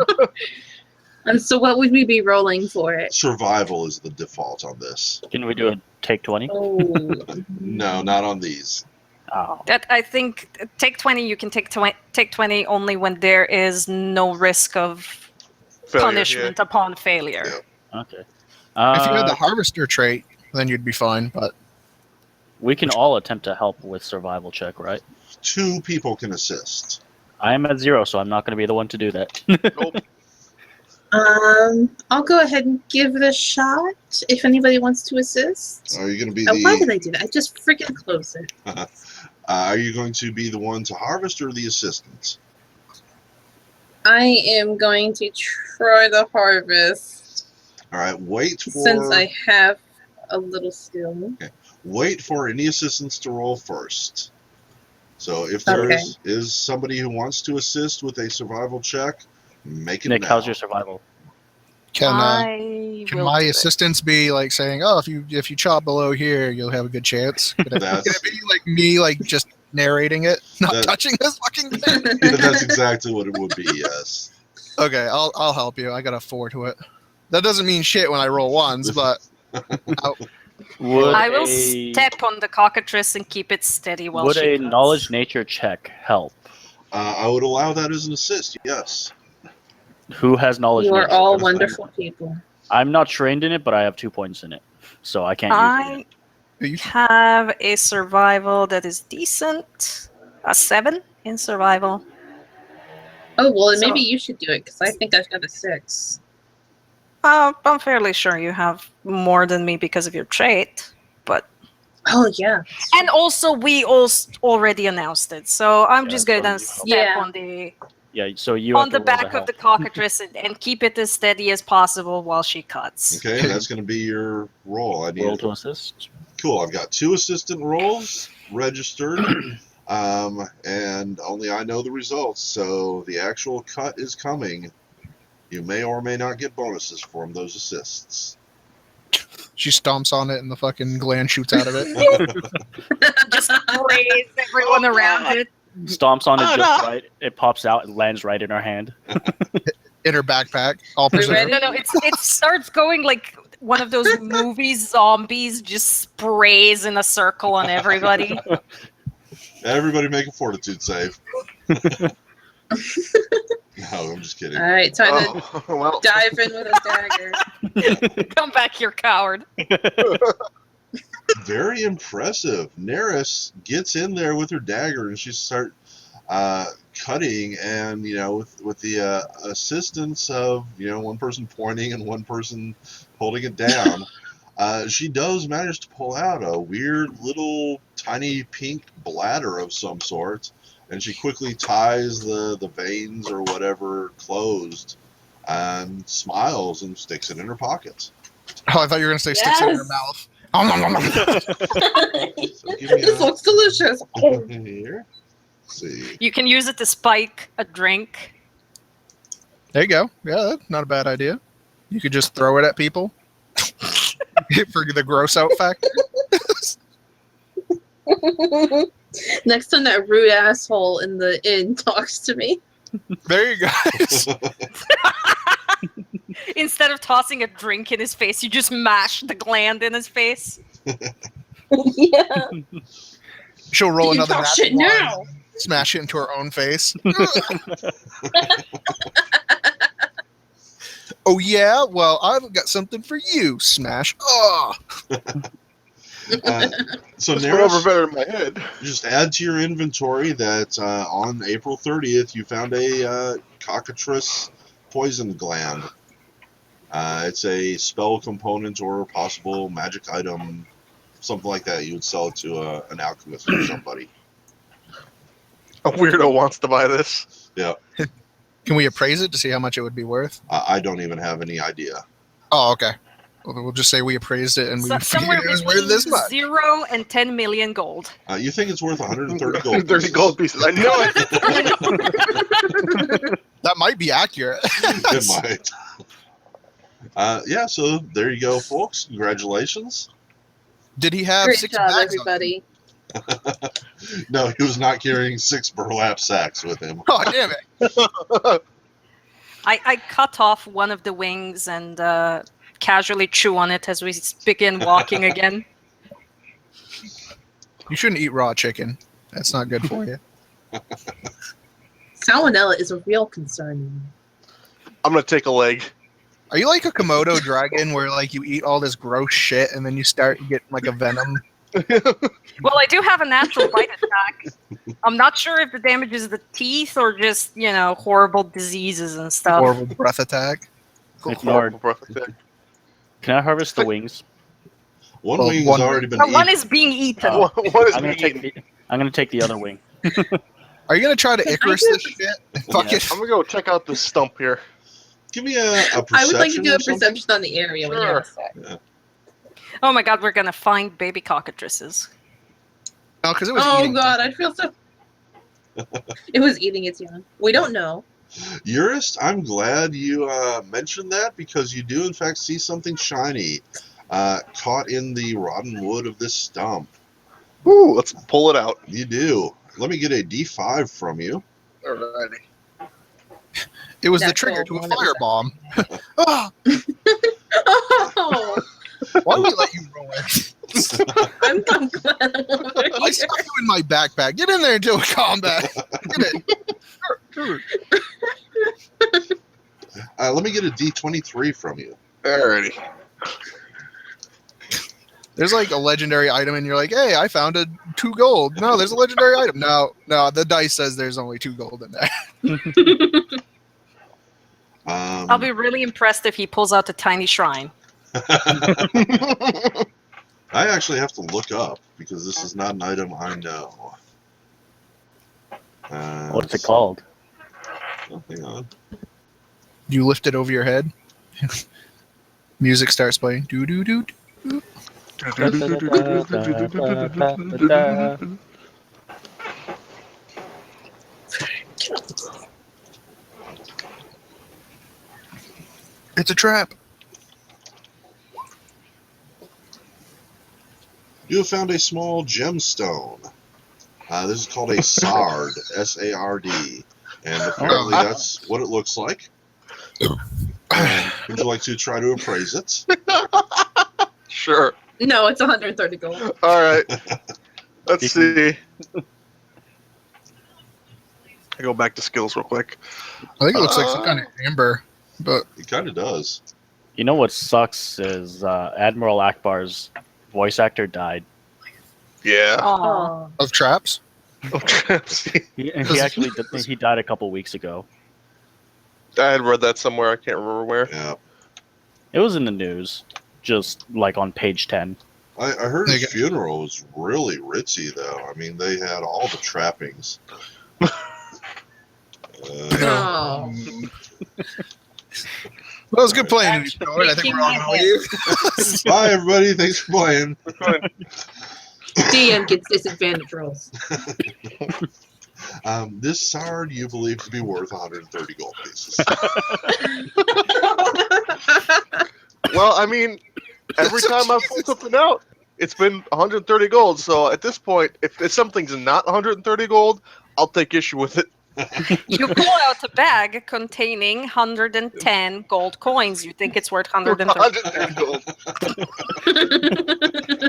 And so what would we be rolling for it? Survival is the default on this. Can we do a take 20? Oh. No, not on these. Oh. That I think take 20. You can take 20 only when there is no risk of punishment upon failure. Yeah. Okay. If you had the harvester trait, then you'd be fine. But We can all attempt to help with survival check, right? 2 people can assist. I am at 0, so I'm not going to be the one to do that. Nope. I'll go ahead and give it a shot if anybody wants to assist. Are you going to be Why did the? I do that? I just freaking closed it. Are you going to be the one to harvest or the assistant? I am going to try to harvest All right. Wait for. since I have a little skill. Wait for any assistants to roll first. So if there is somebody who wants to assist with a survival check, make it Nick, now. how's your survival? can Will my do it. assistance be like saying, "Oh, if you chop below here, you'll have a good chance"? Can it That's be like me, like just narrating it, not That- touching this fucking thing? that's exactly what it would be. Yes. Okay, I'll help you. I got a 4 to it. That doesn't mean shit when I roll ones, but Would I will a, step on the cockatrice and keep it steady while would she a cuts. knowledge nature check help? I would allow that as an assist. Yes. Who has knowledge You are nature? all wonderful people. I'm not trained in it, but I have 2 points in it, so I can't use it. I have a survival that is decent. A 7 in survival. Oh, well, So- maybe you should do it because I think I've got a 6. I'm fairly sure you have more than me because of your trait, but Oh, yeah. and also we all already announced it, so I'm Yeah, just so gonna you step Yeah. on the Yeah, so you on have to the roll back of health. the cockatrice and keep it as steady as possible while she cuts. Okay, that's going to be your roll. I need Roll to assist. Cool. I've got 2 assistant rolls registered, and only I know the results. So the actual cut is coming. You may or may not get bonuses from those assists. She stomps on it and the fucking gland shoots out of it. Just sprays everyone around it. Stomps on it Oh, just no. right. It pops out and lands right in her hand. In her backpack, all We preserved. ready? No, it starts going like one of those movies, zombies just sprays in a circle on everybody. Everybody make a fortitude save. No, I'm just kidding. All right, time to Oh, well. dive in with a dagger. Come back, you coward. Very impressive. Neris gets in there with her dagger and she starts cutting, and with the assistance of one person pointing and one person holding it down, she does manage to pull out a weird little tiny pink bladder of some sort, and she quickly ties the veins or whatever closed, and smiles and sticks it in her pocket. Oh, I thought you were gonna say sticks it in her Yes. mouth. Om, nom, nom, nom. So give me This looks delicious. here. Let's see. You can use it to spike a drink. There you go. Yeah, that's not a bad idea. You could just throw it at people for the gross out factor. Next time that rude asshole in the inn talks to me. There you go. Instead of tossing a drink in his face, you just mash the gland in his face. Yeah. She'll roll You another talk shit natural one, now. smash it into her own face. Oh yeah, well I've got something for you. Smash. Oh. So This went over Neris, better in my head. just add to your inventory that on April 30th you found a cockatrice poison gland. It's a spell component or possible magic item, something like that. You would sell it to an alchemist or somebody. A weirdo wants to buy this. Yeah, Can we appraise it to see how much it would be worth? I don't even have any idea. Oh, okay. Well, we'll just say we appraised it and we figured Somewhere it was worth between this much. 0 and 10 million gold. You think it's worth 130 gold 30 pieces. gold pieces. I knew it. That might be accurate. It might. Yeah, so there you go, folks. Congratulations. Did he have Great 6 job, bags on him? everybody. No, he was not carrying 6 burlap sacks with him. Oh, damn it. I cut off one of the wings and casually chew on it as we begin walking again. You shouldn't eat raw chicken. That's not good for you. Salmonella is a real concern. I'm going to take a leg. Are you like a Komodo dragon where like you eat all this gross shit and then you start getting like a venom? Well, I do have a natural bite attack. I'm not sure if the damage is the teeth or just, horrible diseases and stuff. Horrible breath attack. It's hard. Horrible breath attack. Can I harvest the wings? One Well, wing's one already been But one eaten. is being eaten. Oh. What is I'm gonna being take. I'm gonna take the other wing. Are you gonna try to Icarus this shit? Fuck Yeah. it. I'm going to go check out this stump here. Give me a perception. I would like to do or a something. perception on the area when you're on set. Oh my god, we're gonna find baby cockatrices. No, because it was Oh eating. god, I'd feel so. It was eating its young. We don't know. Urist, I'm glad you mentioned that, because you do in fact see something shiny caught in the rotten wood of this stump. Ooh, let's pull it out. You do. Let me get a D5 from you. Alrighty. It was the Natural trigger to a 1%. firebomb. Oh, Oh, why did we let you roll it? I'm glad I'm over I here. stuck you in my backpack. Get in there and do a combat. Get it. Sure. Let me get a D23 from you. Alrighty. There's like a legendary item, and you're like, "Hey, I found 2 gold." No, there's a legendary item. No, the dice says there's only 2 gold in there. I'll be really impressed if he pulls out a tiny shrine. I actually have to look up, because this is not an item I know. What's it called? Oh, hang on. You lift it over your head. Music starts playing. Do do do. It's a trap. You have found a small gemstone. This is called a sard, S-A-R-D, and apparently that's what it looks like. And would you like to try to appraise it? Sure. No, it's 130 gold. All right. Let's see. I go back to skills real quick. I think it looks like some kind of amber, but It kind of does. You know what sucks is Admiral Akbar's voice actor died. Yeah. Aw. of traps. He actually he died a couple weeks ago. I had read that somewhere. I can't remember where. Yeah. It was in the news, just like on page 10. I heard There his you go. funeral was really ritzy, though. I mean, they had all the trappings. Oh. Well, it was good playing. I think we're all going to leave. Bye, everybody. Thanks for playing. DM gets disadvantage rolls. This sard you believe to be worth 130 gold pieces. Well, I mean, every time I've pulled something out, it's been 130 gold. So at this point, if something's not 130 gold, I'll take issue with it. You pull out a bag containing 110 gold coins. You think it's worth 130. 130 gold.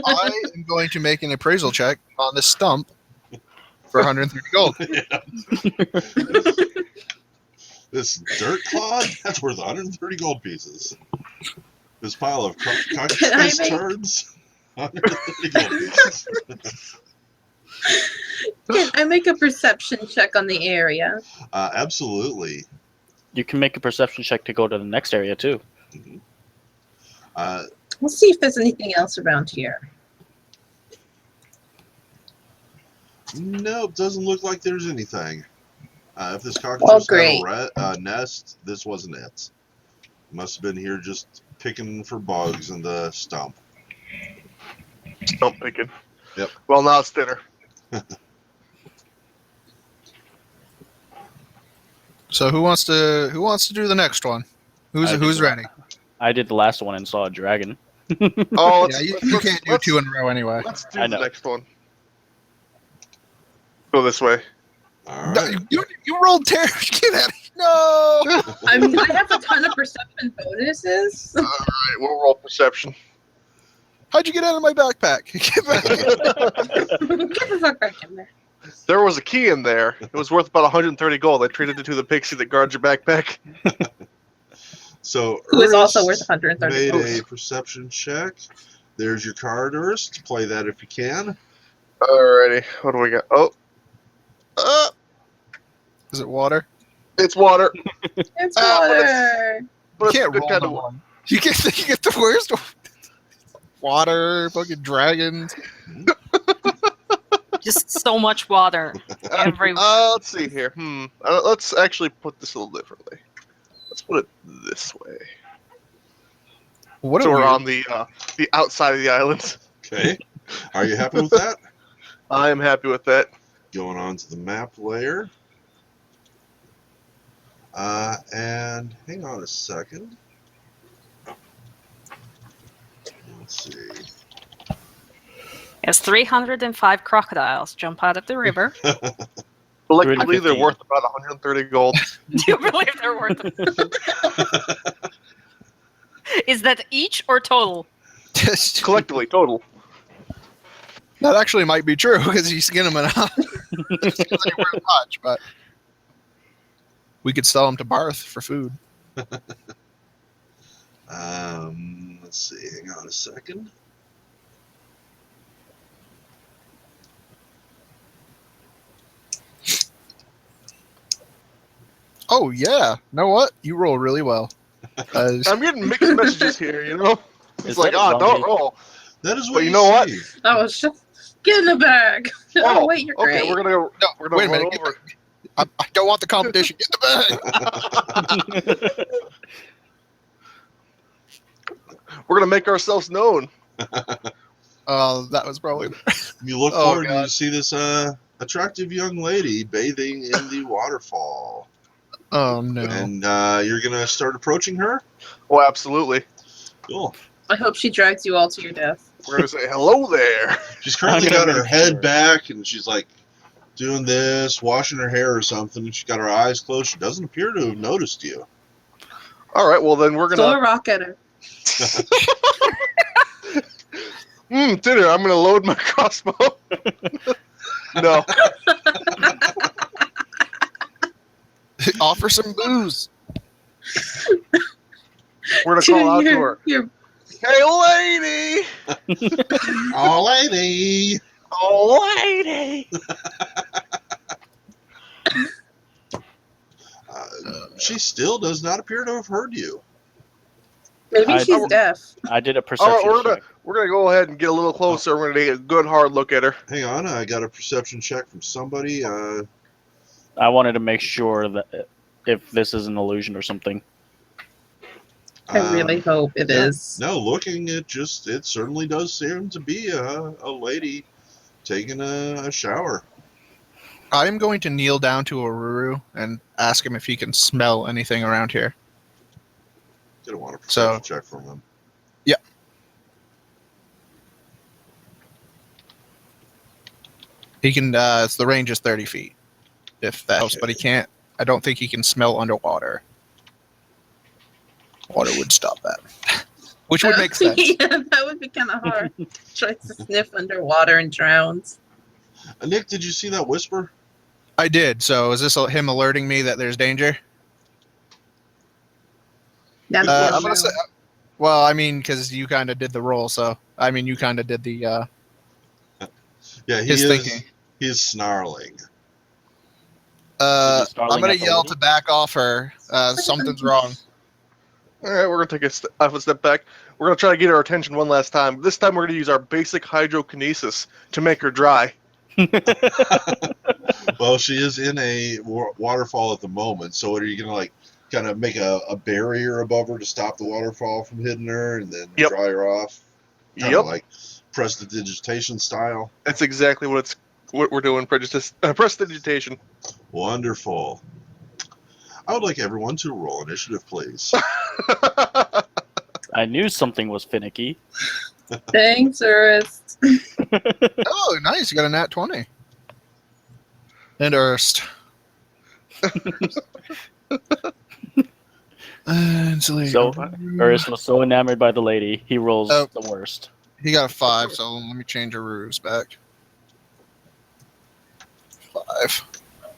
I am going to make an appraisal check on this stump for 130 gold. This dirt clod, that's worth 130 gold pieces. This pile of cock Can I space make- turds, 130 gold pieces. Can I make a perception check on the area? Absolutely. You can make a perception check to go to the next area too. Mhm. Uh, We'll see if there's anything else around here. Nope, doesn't look like there's anything. If this Oh, cockatrice great. had a nest, this wasn't it. Must have been here just picking for bugs in the stump. Stump picking. Yep. Well, now it's dinner. So who wants to do the next one? Who's ready? I did the last one and saw a dragon. Oh, Yeah, you can't do two in a row anyway. Let's do I the know. next one. Go this way. All No, right. you rolled terrible. Get out of here. No. I have a ton of perception bonuses. All right, we'll roll perception. How'd you get out of my backpack? Get back. Get the fuck back in there. There was a key in there. It was worth about 130 gold. I traded it to the pixie that guards your backpack. So Who is also Ernest worth 130 made gold. a perception check. There's your card, Ernest. Play that if you can. Alrighty, what do we got? Oh, Is it water? it's water. It's Ah, but water. But You it's can't the good roll kind the of one. You get the worst one. Water, fucking dragons. Just so much water everywhere. Let's see here. Let's actually put this a little differently. Let's put it this way. What So a we're weird- on the outside of the island. Okay. Are you happy with that? I am happy with that. Going on to the map layer. And hang on a second. Let's see. As 305 crocodiles jump out of the river. Collectively, they're 315. worth about 130 gold. Do you believe they're worth it? Is that each or total? Collectively, total. That actually might be true because you skin them enough. They weren't much, but we could sell them to Barth for food. Let's see. Hang on a second. Oh yeah, know what? You roll really well. I'm getting mixed messages here, you know? It's Is like, that a don't zombie? roll. That is what But you know what? see. Oh, get in the bag. Oh, wait, you're okay, great. we're gonna go. No, We're gonna wait a run minute. over. I don't want the competition. Get the bag. We're gonna make ourselves known. Oh, that was probably. You look Oh, forward and God. you see this attractive young lady bathing in the waterfall. Oh no. And you're going to start approaching her? Oh, absolutely. Cool. I hope she drags you all to your death. We're gonna say hello there. She's currently I'm gonna got her make head sure. back and she's like doing this, washing her hair or something. And she's got her eyes closed. She doesn't appear to have noticed you. All right. Well, then we're Throw a gonna. rock at her. Dinner. I'm gonna load my crossbow. No. Offer some booze. We're gonna call out to her. You're Hey, lady. Oh, lady! Oh, lady. She still does not appear to have heard you. maybe I- she's deaf. I did a All perception right, check. we're gonna go ahead and get a little closer. We're gonna take a good hard look at her. Hang on, I got a perception check from somebody. I wanted to make sure that if this is an illusion or something. I really hope it yeah. is. No, looking, it certainly does seem to be a lady taking a shower. I'm going to kneel down to Aruru and ask him if he can smell anything around here. Didn't want a perception check from him. He can. The range is 30 feet, if that helps. Okay. But he can't. I don't think he can smell underwater. Water would stop that, which would make sense. Yeah, that would be kind of hard. Tries to sniff underwater and drowns. Nick, did you see that whisper? I did. So is this him alerting me that there's danger? That's I'm gonna say. Well, I mean, because you kind of did the roll, so I mean, you kind of did the Yeah, he his is. thinking. He is snarling. Is he snarling I'm gonna at the yell lady? to back off her. Something's wrong. All right, we're gonna take a step back. We're gonna try to get her attention one last time. This time, we're gonna use our basic hydrokinesis to make her dry. Well, she is in a waterfall at the moment. So, what are you gonna kind of make a barrier above her to stop the waterfall from hitting her, and then Yep. dry her off? Kind Yep, of like prestidigitation style. that's exactly what we're doing. Prestidigitation. Wonderful. I would like everyone to roll initiative, please. I knew something was finicky. Thanks, Ernest. Oh, nice! You got a nat 20. And Erst. So Ernest was so enamored by the lady, he rolls Oh. the worst. He got a 5, so let me change Aruru's back. 5.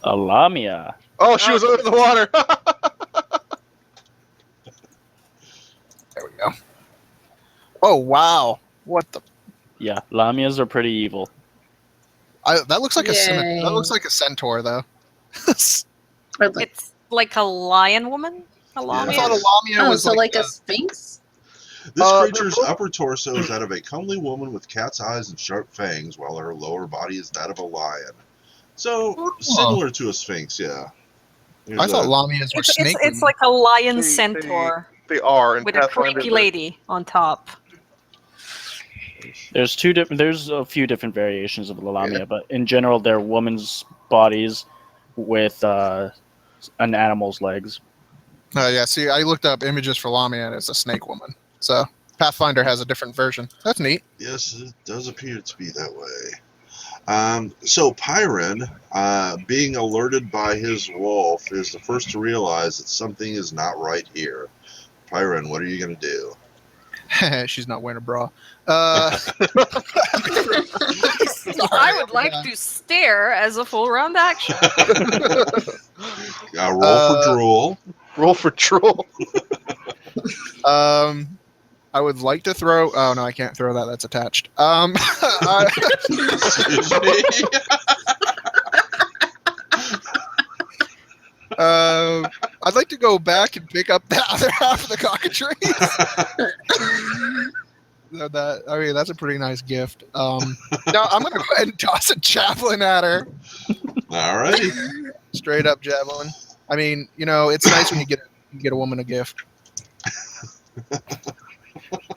A Lamia. Oh, she was under the water. There we go. Oh wow! What the? Yeah, Lamias are pretty evil. That looks like Yay. that looks like a centaur, though. Or like, It's like a lion woman. A I lamia. thought a lamia oh, was so like a a sphinx? This Uh, creature's upper torso is that of a comely woman with cat's eyes and sharp fangs, while her lower body is that of a lion. So, similar to a sphinx, yeah. I thought lamias were It's, snake. it's like a lion They- centaur They are. And with a Pathfinder, creepy lady on top. There's there's a few different variations of the Lamia, Yeah. but in general they're women's bodies with an animal's legs. Yeah. See, I looked up images for lamia, and it's a snake woman. So Pathfinder has a different version. That's neat. Yes, it does appear to be that way. So Pyron, being alerted by his wolf, is the first to realize that something is not right here. Pyron, what are you going to do? She's not wearing a bra. I would like to stare as a full round action. Roll for drool. Roll for troll. I would like to throw. Oh no, I can't throw that. That's attached. Excuse me. I'd like to go back and pick up the other half of the cockatrice. That's a pretty nice gift. No, I'm gonna go ahead and toss a javelin at her. Alrighty. Straight up javelin. I mean, it's nice when you get a woman a gift.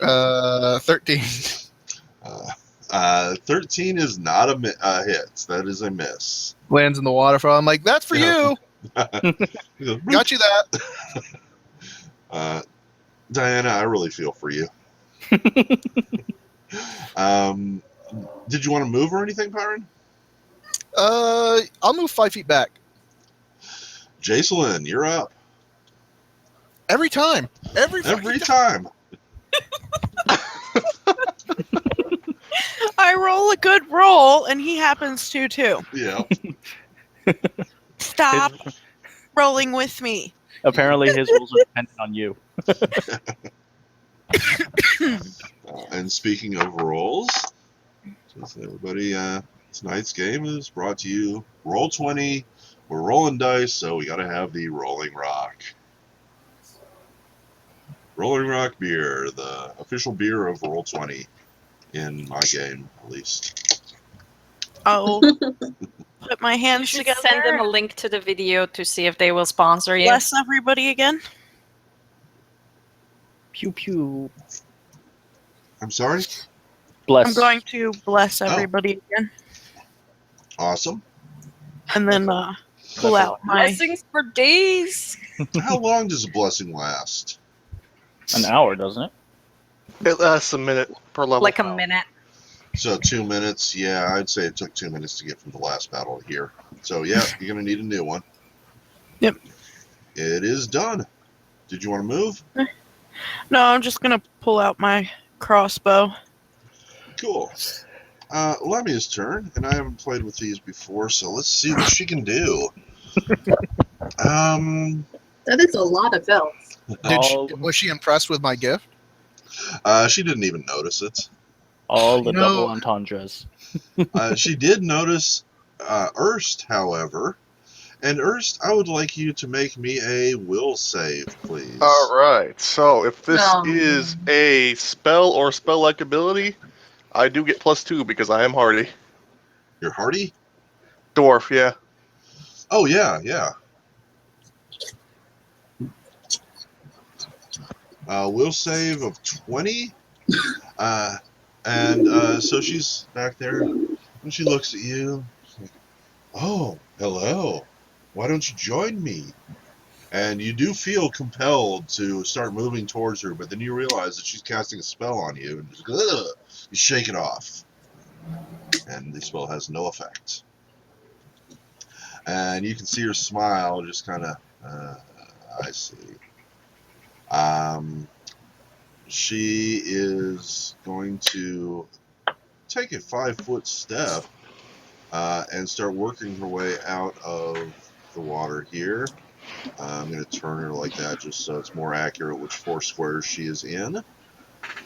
13. 13 is not a hit. That is a miss. Lands in the waterfall. I'm like, that's for you. Got you that. Diana, I really feel for you. Did you want to move or anything, Pyron? I'll move 5 feet back. Jacelyn, you're up. Every time. Every time. I roll a good roll, and he happens to too. Yeah. Stop rolling with me. Apparently, his rules are dependent on you. And speaking of rolls, just everybody, tonight's game is brought to you Roll20. We're rolling dice, so we got to have the Rolling Rock. Rolling Rock beer, the official beer of Roll20, in my game, at least. I'll put my You hands should together. send them a link to the video to see if they will sponsor you. Bless everybody again. Pew pew. I'm sorry? Bless. I'm going to bless everybody again, Awesome. and then pull out my. Blessings for days. How long does a blessing last? An hour, doesn't it? It lasts a minute per level. Like a minute. So 2 minutes. Yeah, I'd say it took 2 minutes to get from the last battle to here. So yeah, you're going to need a new one. Yep. It is done. Did you want to move? No, I'm just gonna pull out my crossbow. Cool. Lemmy's turn, and I haven't played with these before, so let's see what she can do. That is a lot of bells. Was she impressed with my gift? She didn't even notice it. All the double entendres. She did notice Erst, however. And Erst, I would like you to make me a will save, please. All right. So if this is a spell or spell-like ability, I do get +2 because I am hardy. You're hardy? Dwarf, yeah. Oh, yeah. Will save of 20. So she's back there, and she looks at you. She's like, oh, hello. Why don't you join me? And you do feel compelled to start moving towards her, but then you realize that she's casting a spell on you, and just, you shake it off. And the spell has no effect. And you can see her smile, just kind of, I see. She is going to take a 5-foot step and start working her way out of the water here. I'm going to turn her like that just so it's more accurate which 4 squares she is in,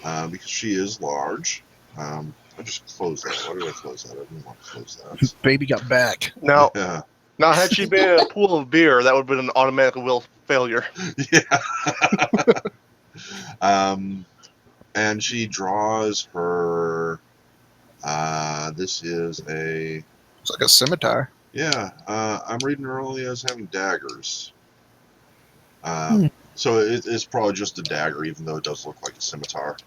because she is large. I just closed that. Why did I close that? I didn't want to close that. Baby got back. Now, Yeah. now had she been in a pool of beer, that would have been an automatic will failure. Yeah. And she draws her. This is a. It's like a scimitar. Yeah. I'm reading her only as having daggers. So it's probably just a dagger, even though it does look like a scimitar.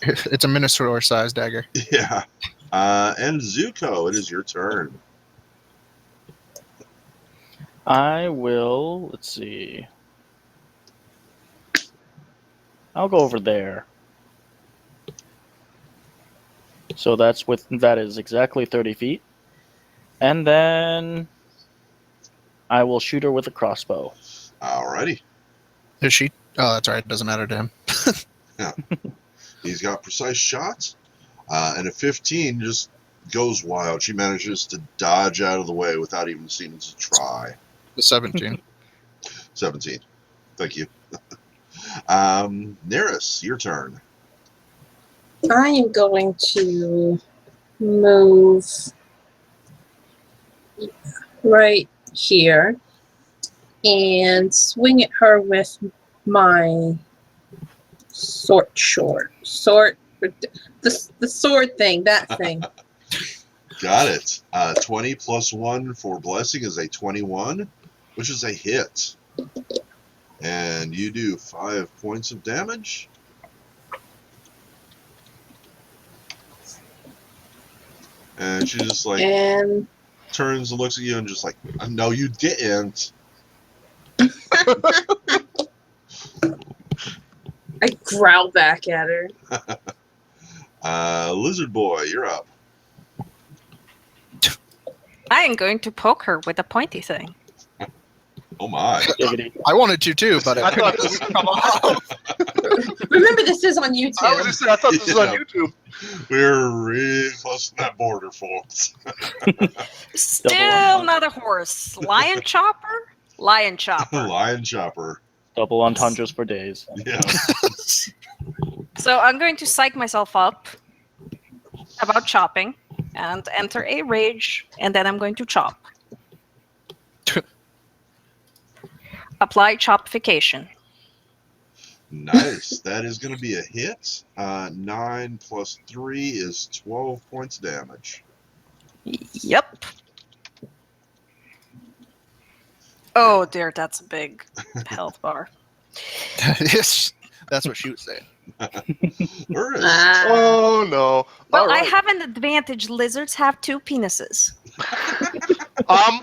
It's a Minotaur-sized dagger. Yeah. And Zuko, it is your turn. I will. Let's see. I'll go over there. So that is exactly 30 feet. And then I will shoot her with a crossbow. Alrighty. Is she? Oh, that's right. It doesn't matter to him. Yeah. He's got precise shots. And a 15 just goes wild. She manages to dodge out of the way without even seeming to try. The 17. 17. Thank you. Neris, your turn. I am going to move right here and swing at her with my sword, the sword thing, that thing. Got it. 20 plus 1 for blessing is a 21, which is a hit. And you do 5 points of damage. And she just like And turns and looks at you and just like, no, you didn't. I growl back at her. Lizard boy, you're up. I am going to poke her with a pointy thing. Oh my. Giggity. I wanted to too, but I it thought couldn't come off. Remember, this is on I was YouTube. just saying, I thought this was on Yeah. YouTube. We're really close to that border, folks. Still not a horse. Lion chopper? Lion chopper. Lion chopper. Double entendres for days. Yeah. So I'm going to psych myself up about chopping and enter a rage, and then I'm going to chop. Apply chopification. Nice. That is going to be a hit. 9 plus 3 is 12 points of damage. Yep. Oh dear, that's a big health bar. Yes, that's what she was saying. Urs. Oh no! Well, All I right. have an advantage. Lizards have 2 penises. Um.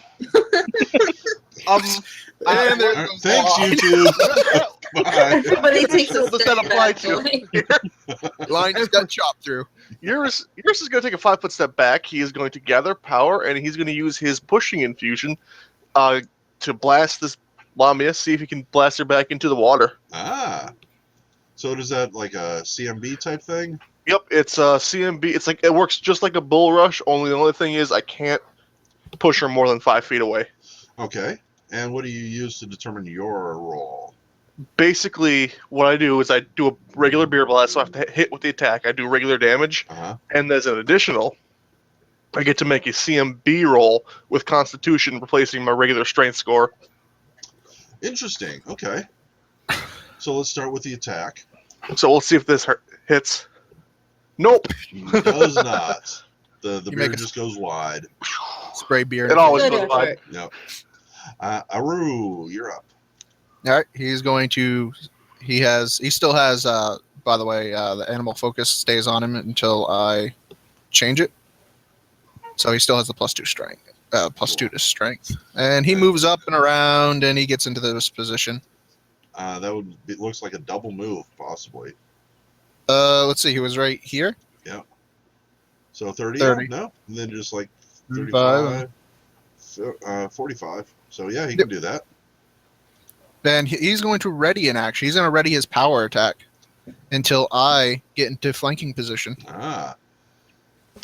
And there Alright, goes thanks, Law. YouTube. Bye. Everybody takes a What does step that apply back, to? going, Line just got chopped through. Yours is going to take a 5-foot step back. He is going to gather power, and he's going to use his pushing infusion to blast this Lamia, see if he can blast her back into the water. Ah. So is that like a CMB type thing? Yep, it's a CMB. It's like it works just like a bull rush. Only the only thing is I can't push her more than 5 feet away. Okay. And what do you use to determine your roll? Basically, what I do is I do a regular beer blast, so I have to hit with the attack. I do regular damage, Uh-huh. and as an additional, I get to make a CMB roll with Constitution, replacing my regular Strength score. Interesting. Okay. So let's start with the attack. So we'll see if this hits. Nope. Does not. The You beard make a- just goes wide. Spray beer. It always Good goes wide. effort. Yep. Aru, you're up. All right, he's going to. He still has. By the way, the animal focus stays on him until I change it. So he still has the +2 strength. +2 to strength, and he moves up and around, and he gets into this position. That would be, looks like a double move, possibly. Let's see. He was right here. So 30? 30. No? And then just like 35. 35, 45. So yeah, he can do that. Then he's going to ready an action. He's going to ready his power attack until I get into flanking position. Ah.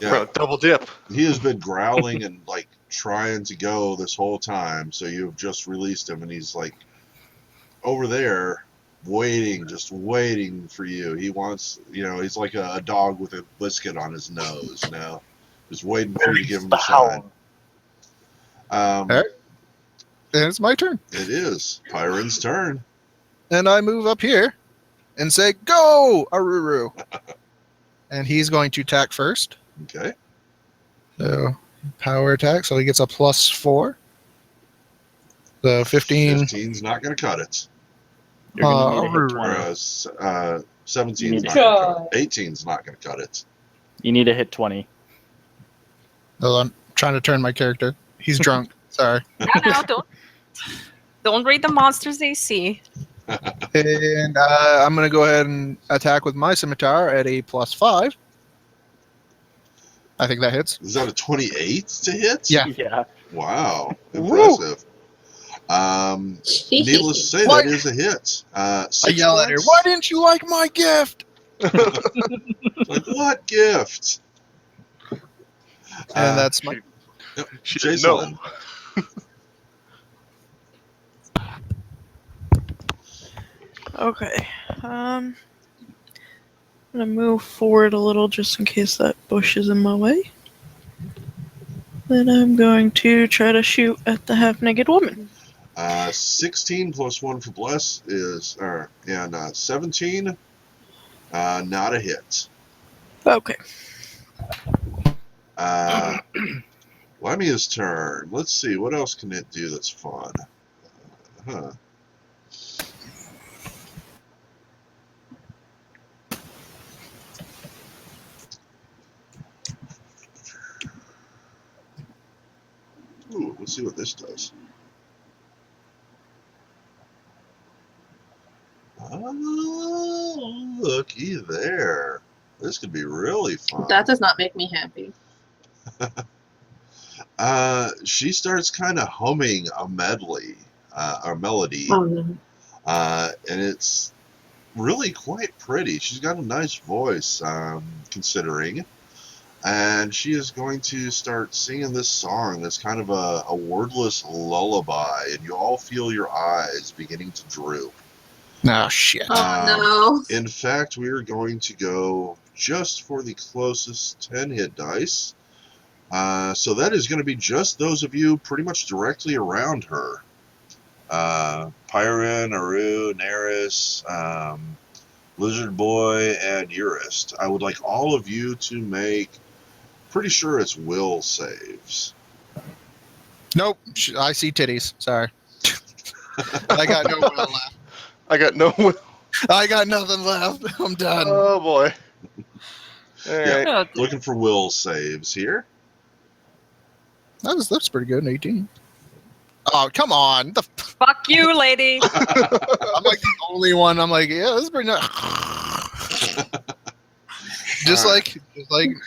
Yeah, Double dip. he has been growling and like trying to go this whole time. So you've just released him, and he's like over there, waiting, just waiting for you. He wants, he's like a dog with a biscuit on his nose, just waiting for you to give him a sign. Alright. And it's my turn. It is Pyron's turn. And I move up here and say, "Go, Aruru!" And he's going to attack first. Okay. So power attack. So he gets a +4. So 15. 15's not going to cut it. You're gonna need to hit Aruru. 20. 17's You need not to- going to cut it. 18's not going to cut it. You need to hit 20. Hold on. I'm trying to turn my character. He's drunk. Sorry. No, don't read the monsters they see. And I'm going to go ahead and attack with my scimitar at a +5. I think that hits. Is that a 28 to hit? Yeah. Yeah. Wow. Woo. Impressive. Needless to say, What? that is a hit. I 6 yell at her, points. "Why didn't you like my gift?" Like, what gift? And that's my. She didn't know. Jason. Okay. I'm gonna move forward a little just in case that bush is in my way. Then I'm going to try to shoot at the half-naked woman. 16 plus 1 for bless is, 17. Not a hit. Okay. Lemia's turn. Let's see, what else can it do that's fun? Huh. Ooh, let's see what this does. Oh, looky there. This could be really fun. That does not make me happy. She starts kind of humming a medley, a melody, Oh no. and it's really quite pretty. She's got a nice voice, considering, and she is going to start singing this song that's kind of a wordless lullaby, and you all feel your eyes beginning to droop. Oh shit. Oh no. In fact, we are going to go just for the closest 10 hit dice. So that is going to be just those of you pretty much directly around her. Pyrin, Aru, Neris, Lizard Boy, and Urist. I would like all of you to make, pretty sure it's will saves. Nope. I see titties. Sorry. I got no will left. I got no. I got nothing left. I'm done. Oh boy. All Yeah. right. Oh, Looking for will saves here. That's pretty good. 18. Oh, come on. fuck you, lady. I'm like the only one. I'm like, yeah, this is pretty nice. just like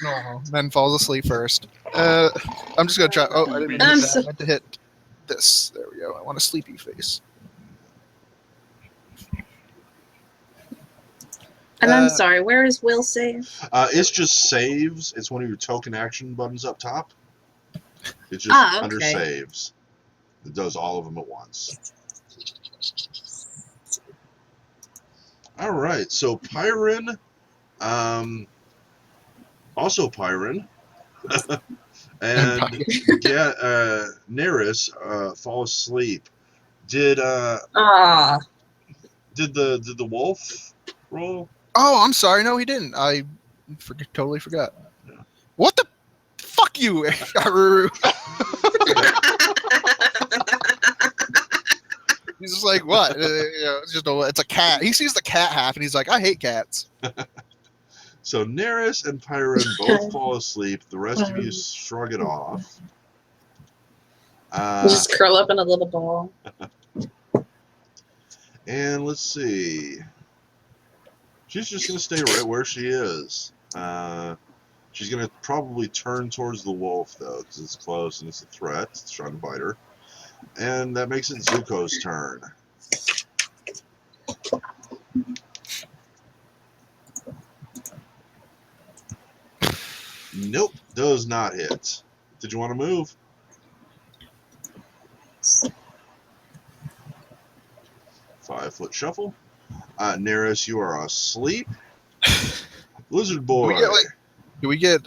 normal. Then falls asleep first. I'm just gonna try. Oh, I didn't mean to hit that. I meant to hit this. There we go. I want a sleepy face. And I'm sorry, where is will save? It's just saves. It's one of your token action buttons up top. It's just under okay. saves. It does all of them at once. All right, so Pyrin, also Pyrin, and Neris fall asleep. Did Ah. the wolf roll? Oh, I'm sorry. No, he didn't. I totally forgot. Yeah. What the? Fuck you, Aruru. He's just like, what? It's a cat. He sees the cat half, and he's like, I hate cats. So Neris and Pyrin both fall asleep. The rest of you shrug it off. Just curl up in a little ball. And let's see. She's just going to stay right where she is. She's going to probably turn towards the wolf, though, because it's close and it's a threat. It's trying to bite her. And that makes it Zuko's turn. Nope, does not hit. Did you want to move? Five-foot shuffle. Neris, you are asleep. Lizard Boy. Do we get,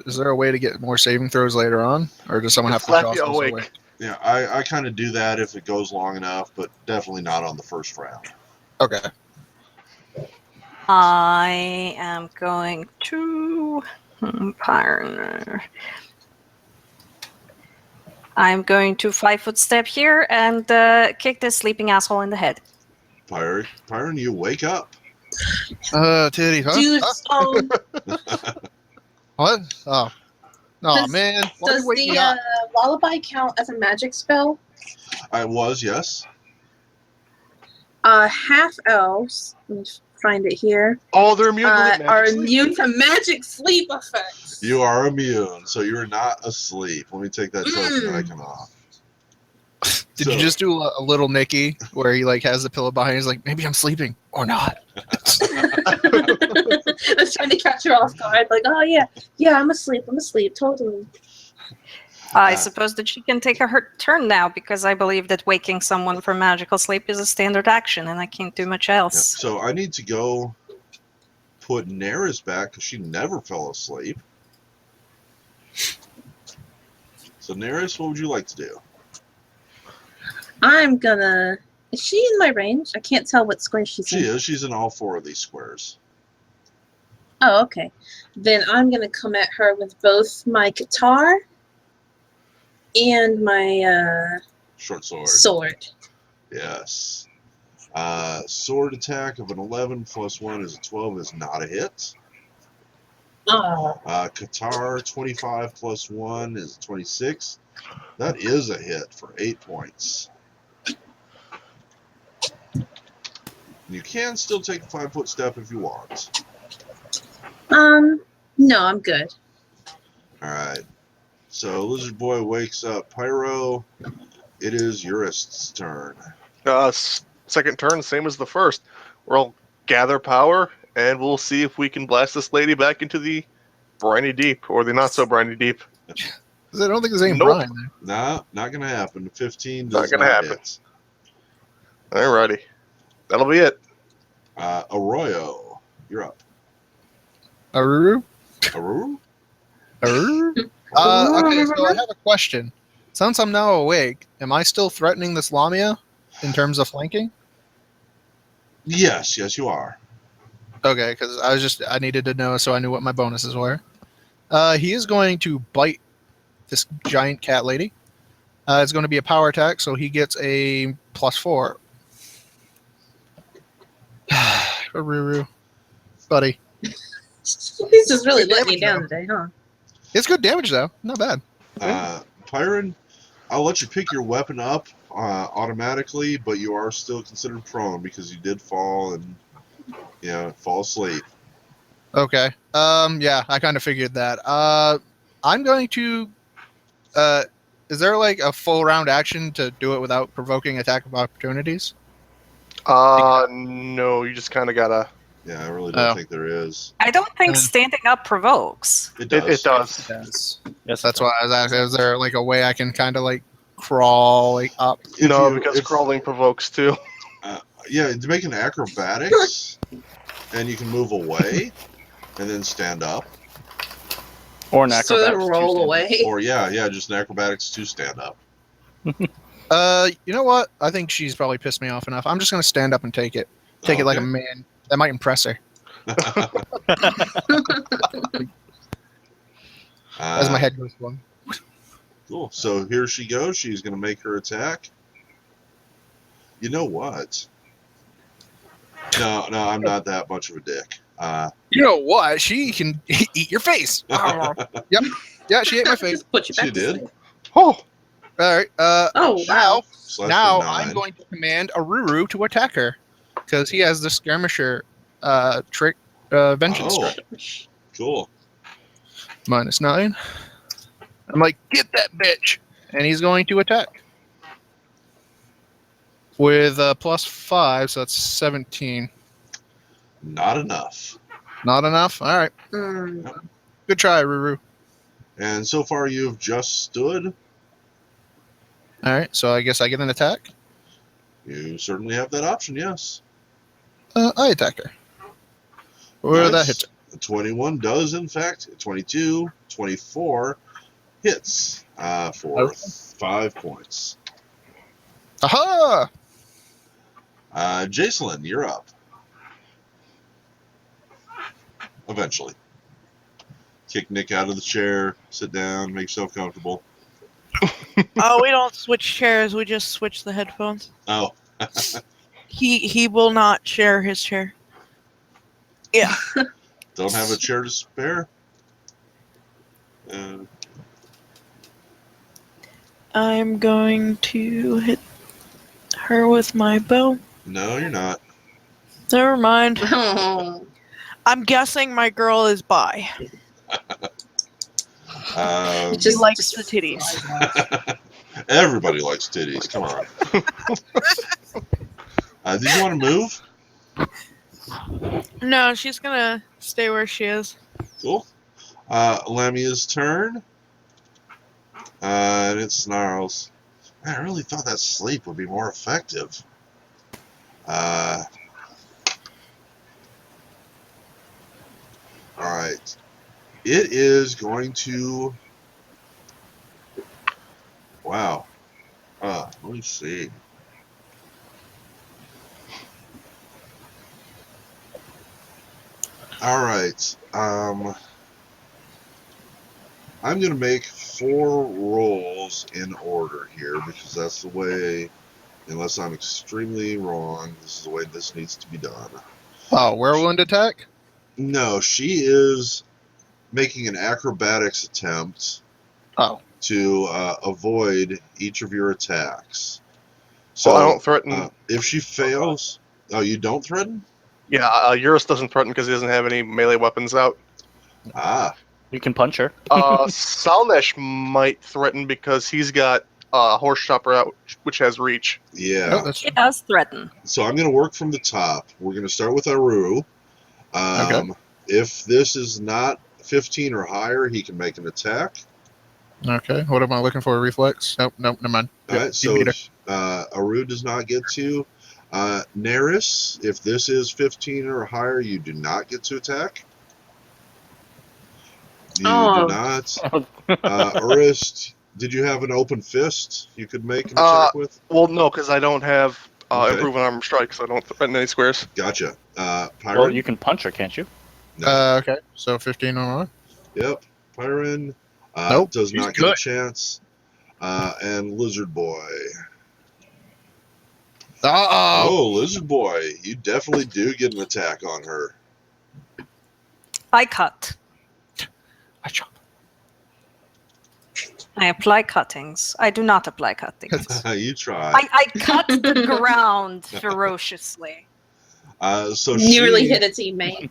is there a way to get more saving throws later on? Or does someone have to Slap toss you those awake. away? Yeah, I kind of do that if it goes long enough, but definitely not on the first round. Okay. I am going to Pyron. I'm going to 5-foot step here and kick this sleeping asshole in the head. Pyron, you wake up. Titty, huh? Dude, What? Oh. Oh, Does- man. Why does you wake me the up? lullaby count as a magic spell? I was, yes. Half elves, let me find it here, Oh, they're immune to magic are sleep. immune to magic sleep effects. You are immune, so you're not asleep. Let me take that token icon off. Did you just do a little Nicky where he like has the pillow behind? He's like, maybe I'm sleeping or not. I was trying to catch her off guard, like, oh yeah, I'm asleep, totally. I suppose that she can take her turn now because I believe that waking someone from magical sleep is a standard action and I can't do much Yeah, else. so I need to go put Neris back because she never fell asleep. So Neris, what would you like to do? I'm gonna. Is she in my range? I can't tell what square she's She in. is. She's in all four of these squares. Oh, okay. Then I'm gonna come at her with both my guitar And my Short sword. sword. Yes. Sword attack of an 11 plus 1 is a 12 is not a hit. Oh. Qatar 25 plus 1 is 26. That is a hit for 8 points. You can still take a 5-foot step if you want. No, I'm good. Alright. So Lizard Boy wakes up Pyro. It is Urist's turn. Second turn, same as the first. We'll gather power, and we'll see if we can blast this lady back into the briny deep, or the not so briny deep. I don't think there's any Nope. brine there. Nah, not gonna happen. 15 Not does gonna not happen. hit. Alrighty. That'll be it. Arroyo, you're up. Aruru? Aruru? Aruru? Okay, so I have a question. Since I'm now awake, am I still threatening this Lamia in terms of flanking? Yes, you are. Okay, because I needed to know so I knew what my bonuses were. He is going to bite this giant cat lady. It's going to be a power attack, so he gets a +4. Aruru, buddy. He's just really Good letting you damage, down today, huh? It's good damage though, not bad. Pyron, I'll let you pick your weapon up automatically, but you are still considered prone because you did fall and fall asleep. Okay. Yeah, I kind of figured that. I'm going to. Is there like a full round action to do it without provoking attack of opportunities? No, you just kind of gotta. Yeah, I really don't Oh. think there is. I don't think Uh. standing up provokes. It does. It does. It does. Yes, That's why I was asking. Is there like a way I can kind of like crawl like up? Because crawling provokes too. Yeah, to make an acrobatics, and you can move away, and then stand up. Or an So acrobatics. roll Tuesday. away. Or just an acrobatics to stand up. You know what? I think she's probably pissed me off enough. I'm just gonna stand up and take it. Take it like a Okay. man. That might impress her. As my head goes one. Cool. So here she goes. She's going to make her attack. You know what? No, I'm not that much of a dick. You know what? She can eat your face. Yep. Yeah, she ate my face. Just put you back She to did? sleep. Oh, All right. Oh, wow. Slash Now for 9. I'm going to command Aruru to attack her because he has the skirmisher trick vengeance Oh. strike. Cool. -9. I'm like, get that bitch, and he's going to attack with a +5, so that's 17. Not enough. Not enough. All right. Mm. Good try, Ruru. And so far you've just stood. All right. So I guess I get an attack. You certainly have that option, yes. I attack her. Where that hits her. 21 does, in fact. 22, 24 hits for Okay. 5 points. Aha! Jacelyn, you're up. Eventually. Kick Nick out of the chair, sit down, make yourself comfortable. Oh, we don't switch chairs. We just switch the headphones. Oh, He will not share his chair. Yeah. don't have a chair to spare? I'm going to hit her with my bow. No, you're not. Never mind. Oh. I'm guessing my girl is bi. Um, She likes the titties. Everybody likes titties. Come on. Did you want to move? No, she's gonna stay where she is. Cool. Lamia's turn. And it snarls. Man, I really thought that sleep would be more effective. Alright. It is going to... Wow. Let me see. Alright. I'm going to make 4 rolls in order here because that's the way, unless I'm extremely wrong, this is the way this needs to be done. Oh, whirlwind attack? No, she is making an acrobatics attempt Oh. to avoid each of your attacks. Well, I So don't threaten. if she fails, oh, you don't threaten? Yeah, Eurus doesn't threaten because he doesn't have any melee weapons out. Ah, You can punch her. Salnesh might threaten because he's got Horse Chopper out, which has reach. yeah. Oh, that's He does threaten. So I'm going to work from the top. We're going to start with Aru. Okay. If this is not 15 or higher, he can make an attack. okay. What am I looking for? Reflex? Nope, never mind. All right, so Aru does not get to. Neris, if this is 15 or higher, you do not get to attack. You Oh. do not. Urist, did you have an open fist you could make an Uh, attack with? Well, no, because I don't have Okay. Improving Armor Strike, so I don't threaten any squares. Gotcha. Well, Pyron? you can punch her, can't you? No. Okay. So 15 or more. Yep. Pyron Nope, does he's not get a good. chance. And Lizard Boy. Uh-oh. Oh, Lizard Boy, you definitely do get an attack on her. I cut. I chop. I apply cuttings. I do not apply cuttings. You try. I cut the ground ferociously. So Nearly she, hit a teammate.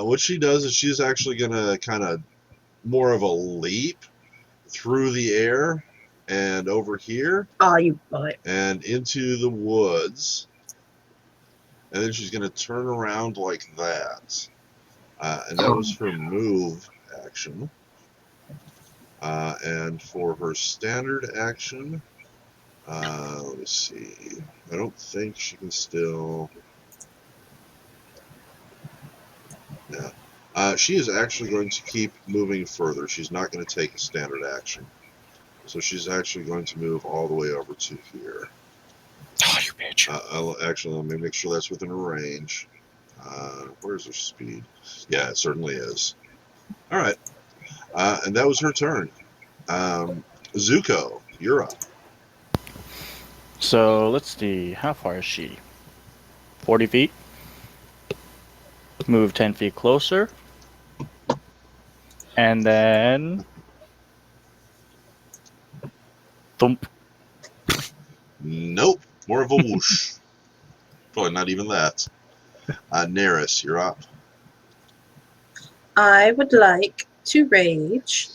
what she does is she's actually going to kind of more of a leap through the air and over here Oh, you butt. and into the woods. And then she's going to turn around like that. And that was her move action. And for her standard action, let me see. I don't think she can still. Yeah. She is actually going to keep moving further. She's not going to take a standard action. So she's actually going to move all the way over to here. Oh, you bitch. Actually, let me make sure that's within her range. Where's her speed? Yeah, it certainly is. All right. And that was her turn. Zuko, you're up. So let's see. How far is she? 40 feet. Move 10 feet closer. And then. Thump. Nope. More of a whoosh. Probably not even that. Neris, you're up. I would like to rage.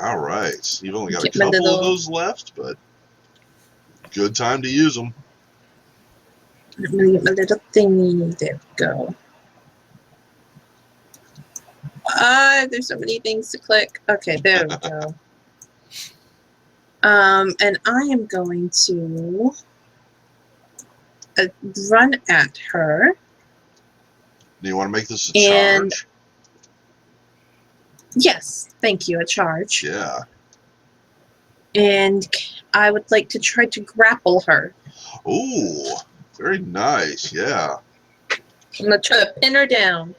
All right. You've only got Get a my couple of little- those left, but good time to use them. I'm gonna get my little thingy. There we go. There's so many things to click. Okay, there we go. And I am going to run at her. Do you want to make this a And- charge? Yes, thank you, a charge. Yeah. And I would like to try to grapple her. Ooh, very nice. Yeah. I'm gonna try to pin her down.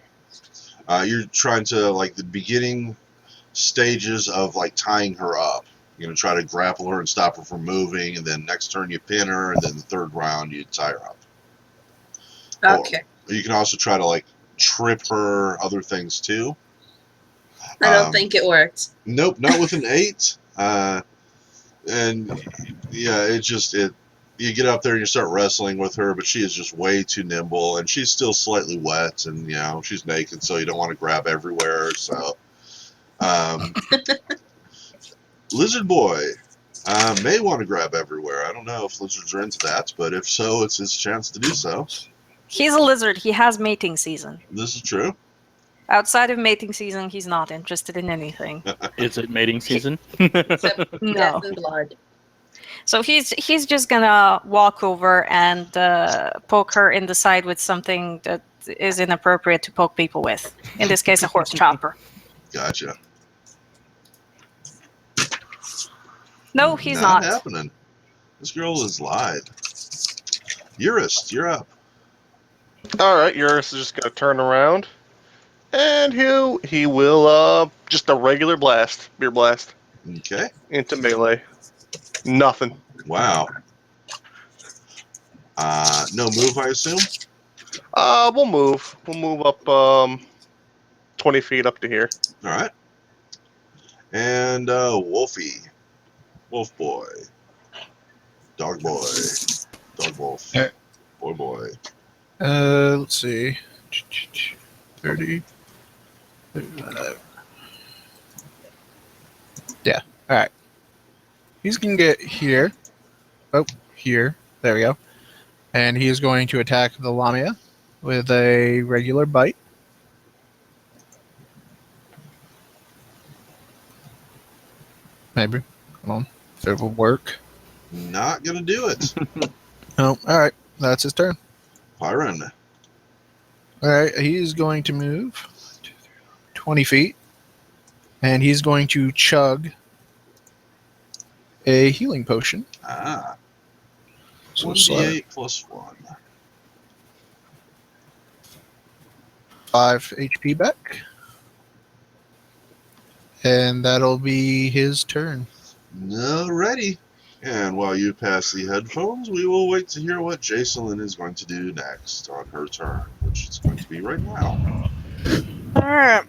You're trying to, like, the beginning stages of, like, tying her up. You're going to try to grapple her and stop her from moving, and then next turn you pin her, and then the third round you tie her up. Okay. You can also try to, like, trip her, other things, too. I don't think it worked. Nope, not with an 8. And, yeah, you get up there and you start wrestling with her, but she is just way too nimble, and she's still slightly wet, and, you know, she's naked, so you don't want to grab everywhere, so... Lizard Boy may want to grab everywhere. I don't know if lizards are into that, but if so, it's his chance to do so. He's a lizard. He has mating season. This is true. Outside of mating season, he's not interested in anything. Is it mating season? Except No. death and blood. So he's just gonna walk over and poke her in the side with something that is inappropriate to poke people with. In this case, a horse chopper. Gotcha. No, he's not. happening. This girl is live. Eurus, you're up. All right, Eurus is just gonna turn around And he will just a regular blast, beer blast Okay. into melee. Nothing. Wow. No move, I assume. We'll move. We'll move up 20 feet up to here. All right. And Wolfie, Wolf boy, dog boy, dog wolf, Alright. boy. Let's see. 30. 35. Yeah. All right. He's going to get here. Oh, here. There we go. And he is going to attack the Lamia with a regular bite. Maybe. Come on. If it will work. Not gonna do it. Oh, all right. That's his turn. Pyron. All right. He's going to move 20 feet. And he's going to chug a healing potion. Ah. So 1d8 plus 1. 5 HP back. And that'll be his turn. Alrighty. And while you pass the headphones, we will wait to hear what Jacelyn is going to do next on her turn, which is going to be right now. Alright.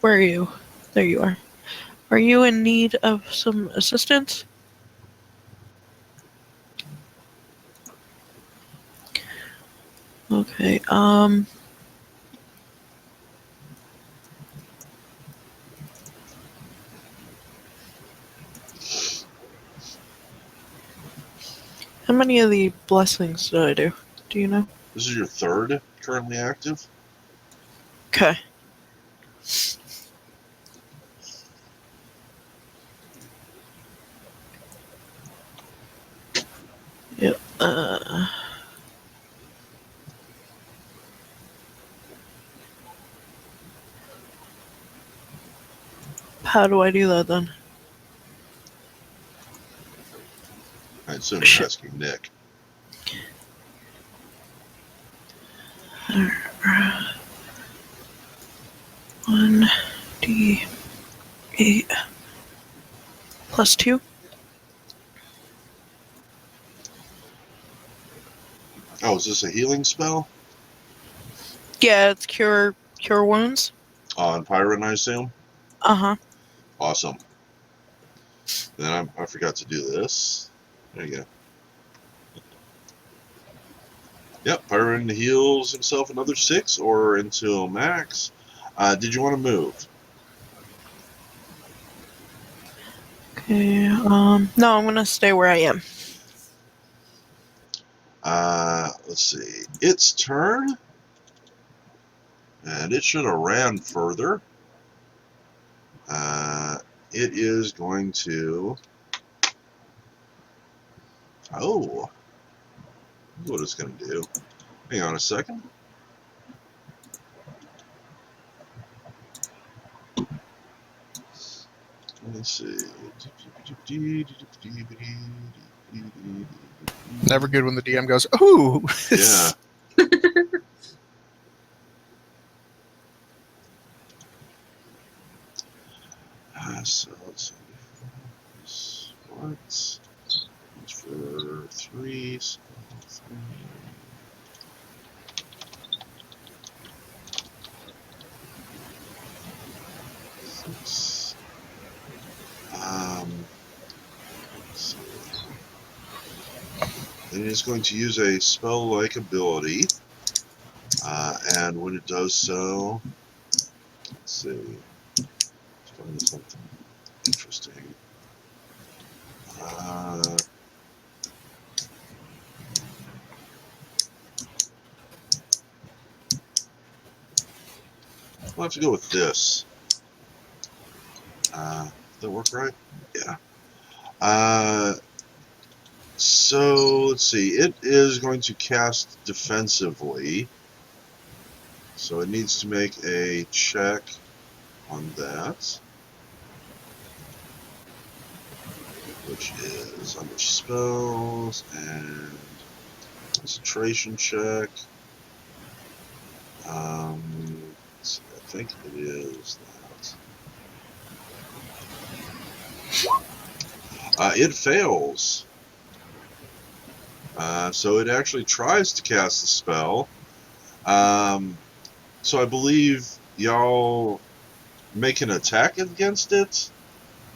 Where are you? There you are. Are you in need of some assistance? Okay, how many of the blessings did I do? Do you know? This is your third currently active. Okay. Yep. How do I do that then? I assume you're Shit. asking Nick. One D8 plus 2. Oh, is this a healing spell? Yeah, it's cure wounds. On Pyron, I assume? Uh-huh. Awesome. Then I forgot to do this. There you go. Yep, Pyron heals himself another 6 or until max. Did you want to move? Okay, no, I'm gonna stay where I am. Let's see. Its turn. And it should have ran further. It is going to... Oh. Here's what it's going to do. Hang on a second. Let's see. Never good when the DM goes, ooh. Yeah. So let's see. What? It's for 3. So 3. Six. Let's see. And it's going to use a spell-like ability. And when it does so, let's see. Let's find something interesting. We'll have to go with this. Does that work right? Yeah. So let's see. It is going to cast defensively. So it needs to make a check on that. Which is under spells and Concentration check. I think it is that. It fails. So it actually tries to cast the spell. So I believe y'all make an attack against it.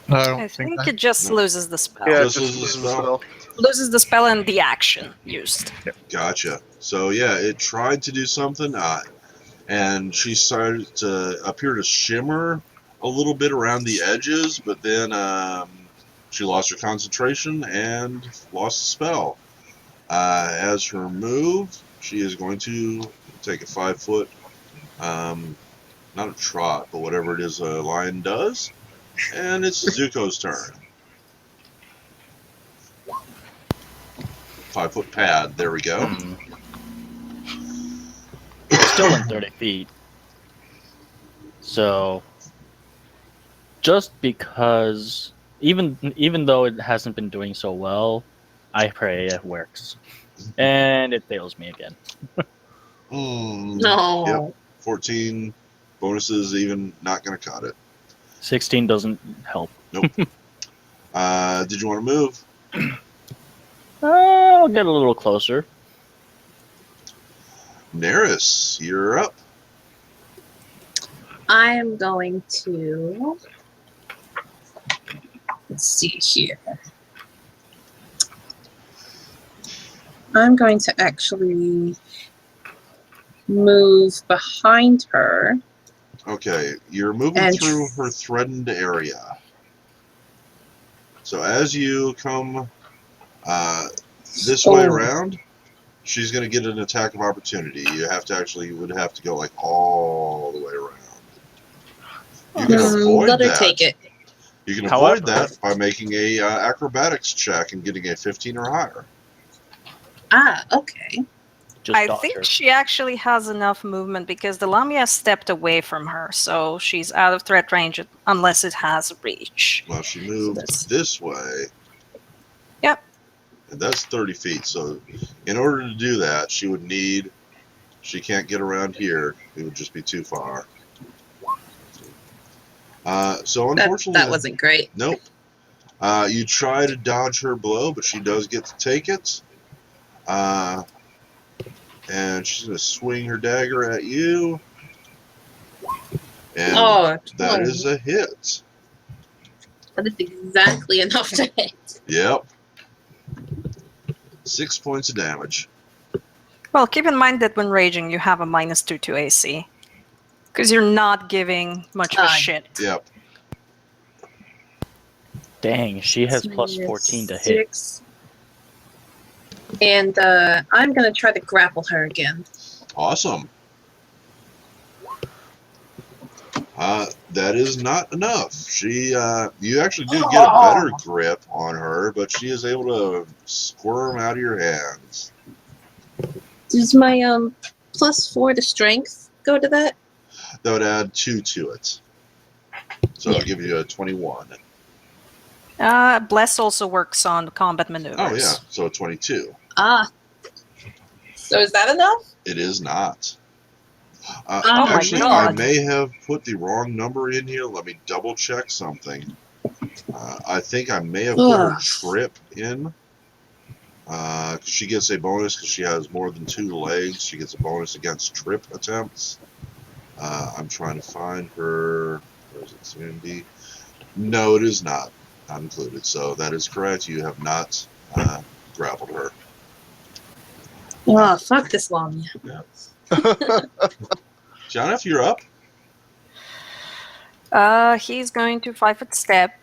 I don't I think think that. it just No. loses the spell. Yeah, Just just loses loses the the spell. Loses the spell and the action used. Gotcha. So yeah, it tried to do something, and she started to appear to shimmer a little bit around the edges, but then she lost her concentration and lost the spell. As her move, she is going to take a 5-foot, not a trot, but whatever it is a lion does, and it's Zuko's turn. 5-foot pad. There we go. Still in 30 feet. So, just because, even though it hasn't been doing so well, I pray it works. And it fails me again. No. Yep. 14 bonuses, even not going to cut it. 16 doesn't help. Nope. Did you want to move? I'll get a little closer. Neris, you're up. I am going to. Let's see here. I'm going to actually move behind her. Okay, you're moving And- through her threatened area. So as you come this way Oh. around, she's going to get an attack of opportunity. You would have to go like all the way around. You can avoid Let her that. take it. You can However- avoid that by making a acrobatics check and getting a 15 or higher. Ah, okay. Just I dodge think her. she actually has enough movement because the Lamia stepped away from her, so she's out of threat range unless it has reach. Well, she moved that's- this way. Yep. And that's 30 feet. So in order to do that, she can't get around here. It would just be too far. So unfortunately, That wasn't great. nope. You try to dodge her blow, but she does get to take it. And she's going to swing her dagger at you. And that is a hit. That is exactly enough to hit. Yep. 6 points of damage. Well, keep in mind that when raging, you have a -2 to AC. Because you're not giving much of a shit. Yep. Dang, she has plus 14 to hit. 6. And I'm going to try to grapple her again. Awesome. That is not enough. You actually do get a better grip on her, but she is able to squirm out of your hands. Does my +4 to strength go to that? That would add 2 to it. So Yeah. it'll give you a 21. Bless also works on combat maneuvers. Oh, yeah. So 22. Ah. So is that enough? It is not. Oh my Actually, God. I may have put the wrong number in here. Let me double check something. I think I may have put her Ugh. trip in. She gets a bonus because she has more than 2 legs. She gets a bonus against trip attempts. I'm trying to find her. Where is it? CMD? No, it is not included. So that is correct. You have not grappled her. Oh, fuck this Lamia. Jonathan, you're up. He's going to 5-foot step,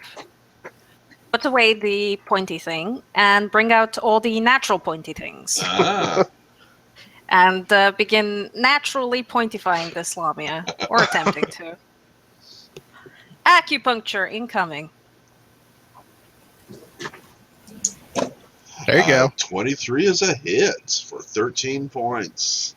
put away the pointy thing, and bring out all the natural pointy things. And begin naturally pointifying this Lamia, or attempting to. Acupuncture incoming. There you go. 23 is a hit for 13 points.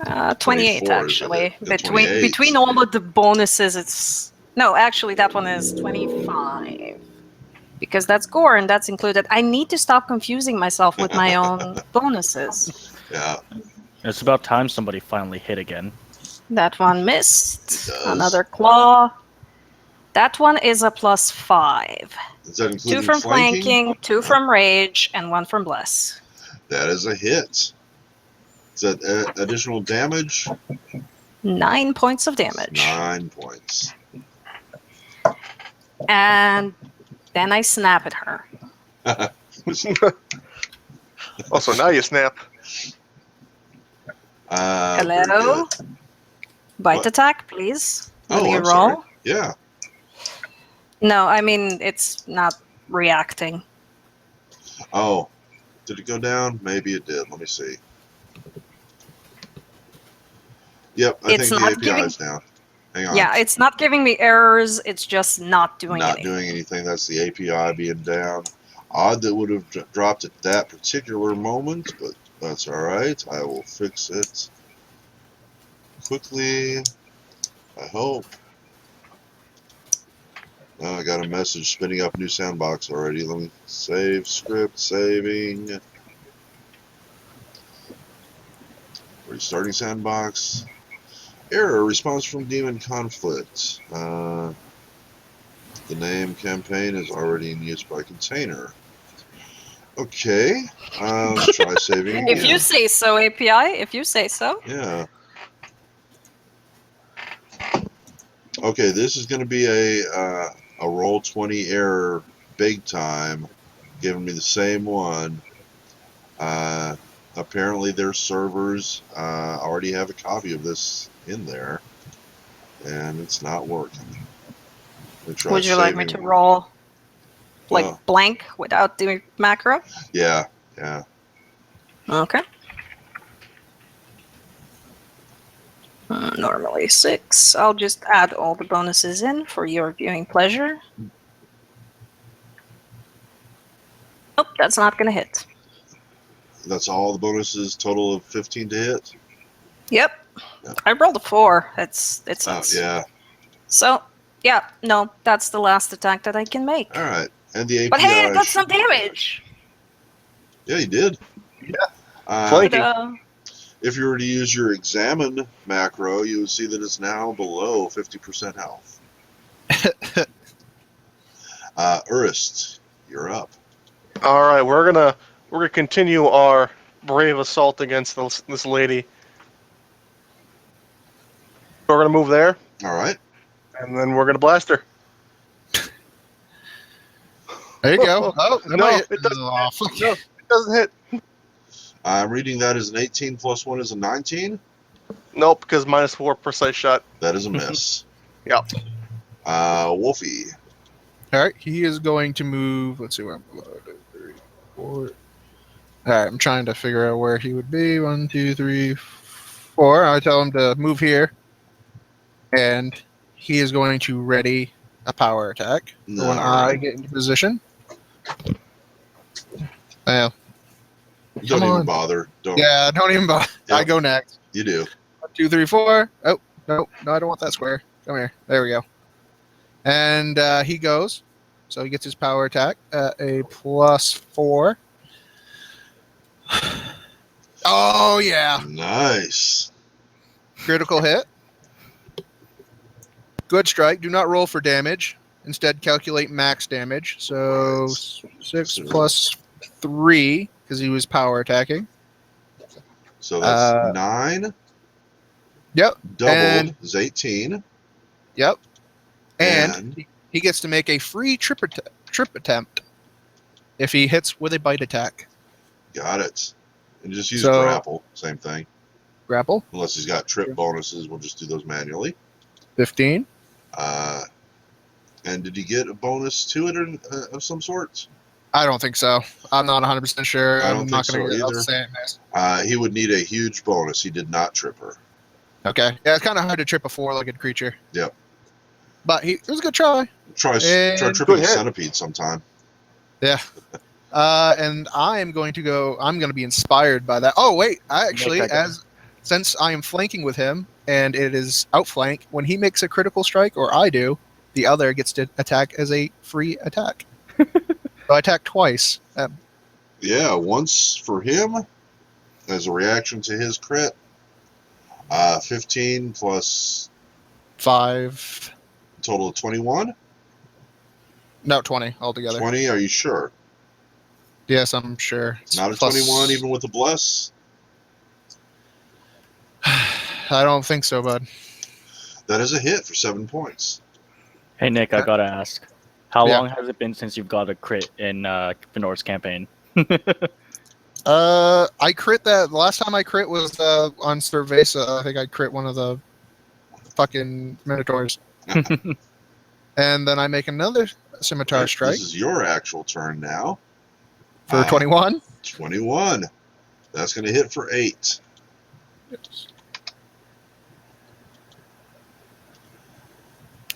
28 24 actually. is it? 28. Between all of the bonuses, it's no. Actually, that one is 25. because that's gore and that's included. I need to stop confusing myself with my own bonuses. Yeah, It's about time somebody finally hit again. That one it missed. does. Another claw. That one is a +5. Is that 2 including from flanking? flanking, 2 from rage, and 1 from bless. That is a hit. Is that additional damage? 9 points of damage. 9 points. And then I snap at her. Also, now you snap. Very Hello? good. Bite What? attack, please. Will Oh, you I'm roll? sorry. Yeah. No, I mean, it's not reacting. Oh, did it go down? Maybe it did. Let me see. Yep, I It's think the not API giving- is down. Hang on. Yeah, it's not giving me errors. It's just not doing Not anything. doing anything. That's the API being down. Odd that would have dropped at that particular moment, but that's all right. I will fix it quickly. I hope. Oh, I got a message spinning up new sandbox already. Let me save script, saving. Restarting sandbox. Error, response from demon conflict. The name campaign is already in use by container. Okay, let's try saving If you again. say so, API, if you say so. Yeah. Okay, this is going to be a roll 20 error big time, giving me the same one. Apparently their servers already have a copy of this in there, and it's not working. Would you like me to saving. roll like Well, blank without the macro? yeah. Okay. Normally 6. I'll just add all the bonuses in for your viewing pleasure. Nope, that's not going to hit. That's all the bonuses, total of 15 to hit? Yep. Yeah. I rolled a 4. It Oh, sucks. yeah. So, yeah, no, that's the last attack that I can make. All right. And the API. But hey, I got some damage. Yeah, you did. Yeah. Flanking. Ta-da. If you were to use your examine macro, you would see that it's now below 50% health. Urist, you're up. All right, we're gonna continue our brave assault against this lady. We're gonna move there, All right. and then we're gonna blast her. There you go. Oh, that No, might hit. it doesn't Oh, fuck. No, it doesn't hit. I'm reading that as an 18 plus 1 is a 19. Nope, because -4 precise shot. That is a miss. Yep. Wolfie. All right, he is going to move. Let's see where I'm below. 2, 3, 4. All right, I'm trying to figure out where he would be. 1, 2, 3, 4. I tell him to move here, and he is going to ready a power attack for when All I right. get into position. Well, Don't Come even on. bother. Don't. yeah, don't even bother. I Yep. go next. You do. 1, 2, 3, 4. Oh, no, I don't want that square. Come here. There we go. And he goes. So he gets his power attack at a +4. Oh, yeah. Nice. Critical hit. Good strike. Do not roll for damage. Instead, calculate max damage. So Right. 6 plus 3, because he was power attacking. So that's 9. Yep. Doubled And- is 18. Yep. And And he gets to make a free trip attempt if he hits with a bite attack. got it. And just use So- grapple. Same thing. Grapple, Unless he's got trip bonuses, we'll just do those manually. 15. And did he get a bonus to it of some sort? I don't think so. I'm not 100% sure. I I'm don't not think going so to either. say it. He would need a huge bonus. He did not trip her. Okay. Yeah, it's kind of hard to trip a 4-legged creature. Yep. But it was a good try. Try And- tripping Good a hit. centipede sometime. Yeah. And I am going to go. I'm going to be inspired by that. Oh wait, I actually, Okay. since I am flanking with him and it is outflank, when he makes a critical strike or I do, the other gets to attack as a free attack. So I attack twice. Yeah, once for him as a reaction to his crit. 15 plus 5. total of 21. No, 20 altogether. 20. Are you sure? Yes, I'm sure. It's not a 21 even with a bless. I don't think so, bud. That is a hit for 7 points. Hey Nick, I gotta ask, how Yeah. long has it been since you've got a crit in Fenor's campaign? I crit that. The last time I crit was on Cerveza. I think I crit one of the fucking Minotaurs. And then I make another Scimitar Strike This is your actual turn now. for 21. 21. That's going to hit for 8.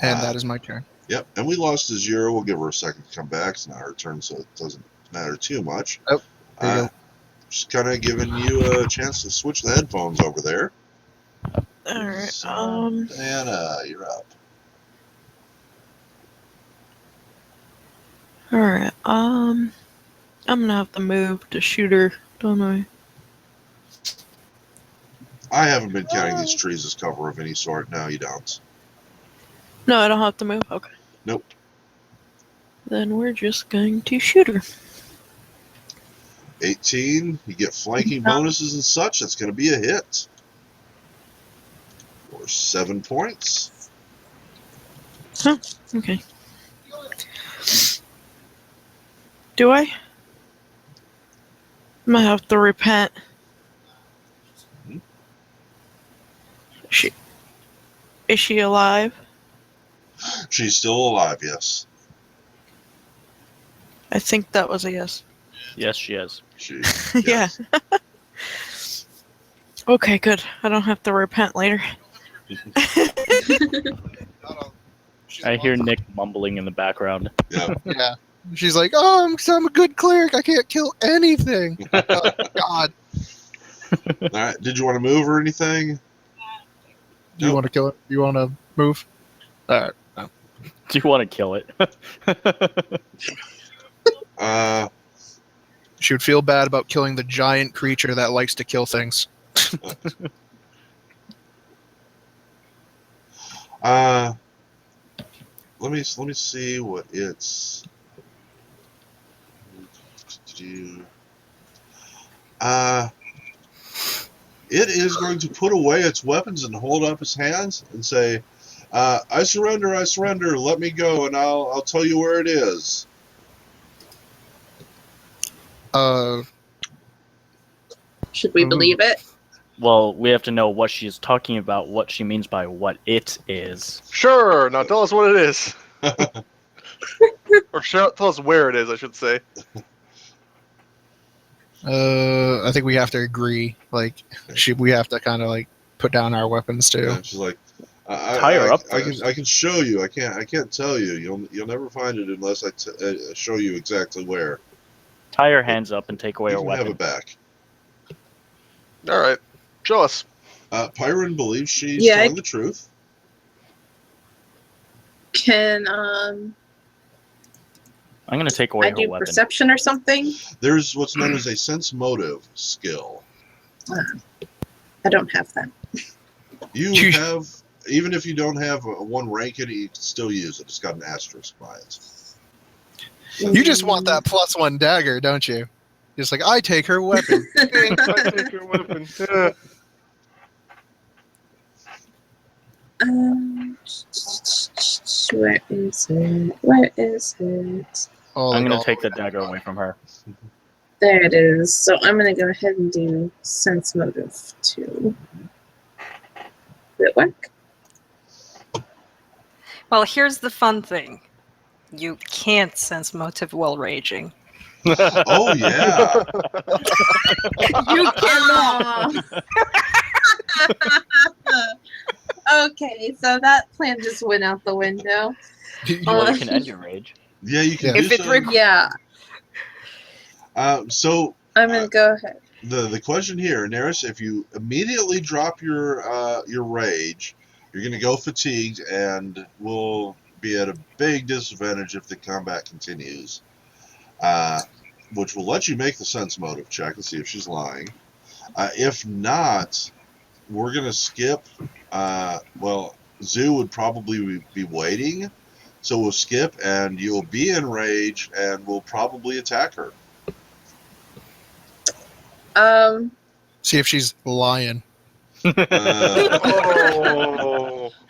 And that is my turn. Yep, and we lost a 0. We'll give her a second to come back. It's not her turn, so it doesn't matter too much. Oh, there you go. Just kind of giving you a chance to switch the headphones over there. All right. So, Diana, you're up. All right. I'm gonna have to move to shoot her, don't I? I haven't been counting these trees as cover of any sort. No, you don't. No, I don't have to move. Okay. Nope. Then we're just going to shoot her. 18. You get flanking bonuses and such. That's going to be a hit. For 7 points. Okay. Do I? I'm gonna have to repent. Is she alive? She's still alive, yes. I think that was a yes. Yes, she is. She, Yeah. Okay, good. I don't have to repent later. I hear Nick mumbling in the background. Yeah. Yeah. She's like, oh, I'm a good cleric. I can't kill anything. Oh, God. All right. Did you want to move or anything? Do you want to kill it? You want to move? All right. No. Do you want to kill it? She would feel bad about killing the giant creature that likes to kill things. Let me see what it's. It is going to put away its weapons and hold up its hands and say, "I surrender. I surrender. Let me go, and I'll tell you where it is." Should we believe it? Well, we have to know what she's talking about, what she means by what it is. Sure. Now tell us what it is. Or tell us where it is, I should say. I think we have to agree. Like, we have to kind of like put down our weapons too. Yeah, she's like, Tie her up I first. can show you. I can't tell you. You'll never find it unless I show you exactly where. Tie her hands up and take away You her can have weapon. it back. All right. Show us. Pyron believes she's Yeah, telling the truth. Can I'm going to take away I her do weapon. perception or something? There's what's known as a sense motive skill. I don't have that. You have, even if you don't have one rank in it, you can still use it. It's got an asterisk by it. You just want that +1 dagger, don't you? Just like, I take her weapon. I take your weapon. Yeah. Where is it? Where is it? Oh, I'm like, going all to take the the way dagger down. away from her. There it is. So I'm gonna go ahead and do sense motive 2. Did it work? Well, here's the fun thing. You can't sense motive while raging. Oh yeah. You cannot. Okay, so that plan just went out the window. Well, you can end your rage. Yeah, you can Yeah. do If it so. Yeah, So I'm gonna go ahead. the question here, Neris, if you immediately drop your rage, you're going to go fatigued and will be at a big disadvantage if the combat continues. which will let you make the sense motive check and see if she's lying. If not, we're going to skip. Well, Zoo would probably be waiting, so we'll skip, and you'll be in rage, and we'll probably attack her. See if she's lying. Oh,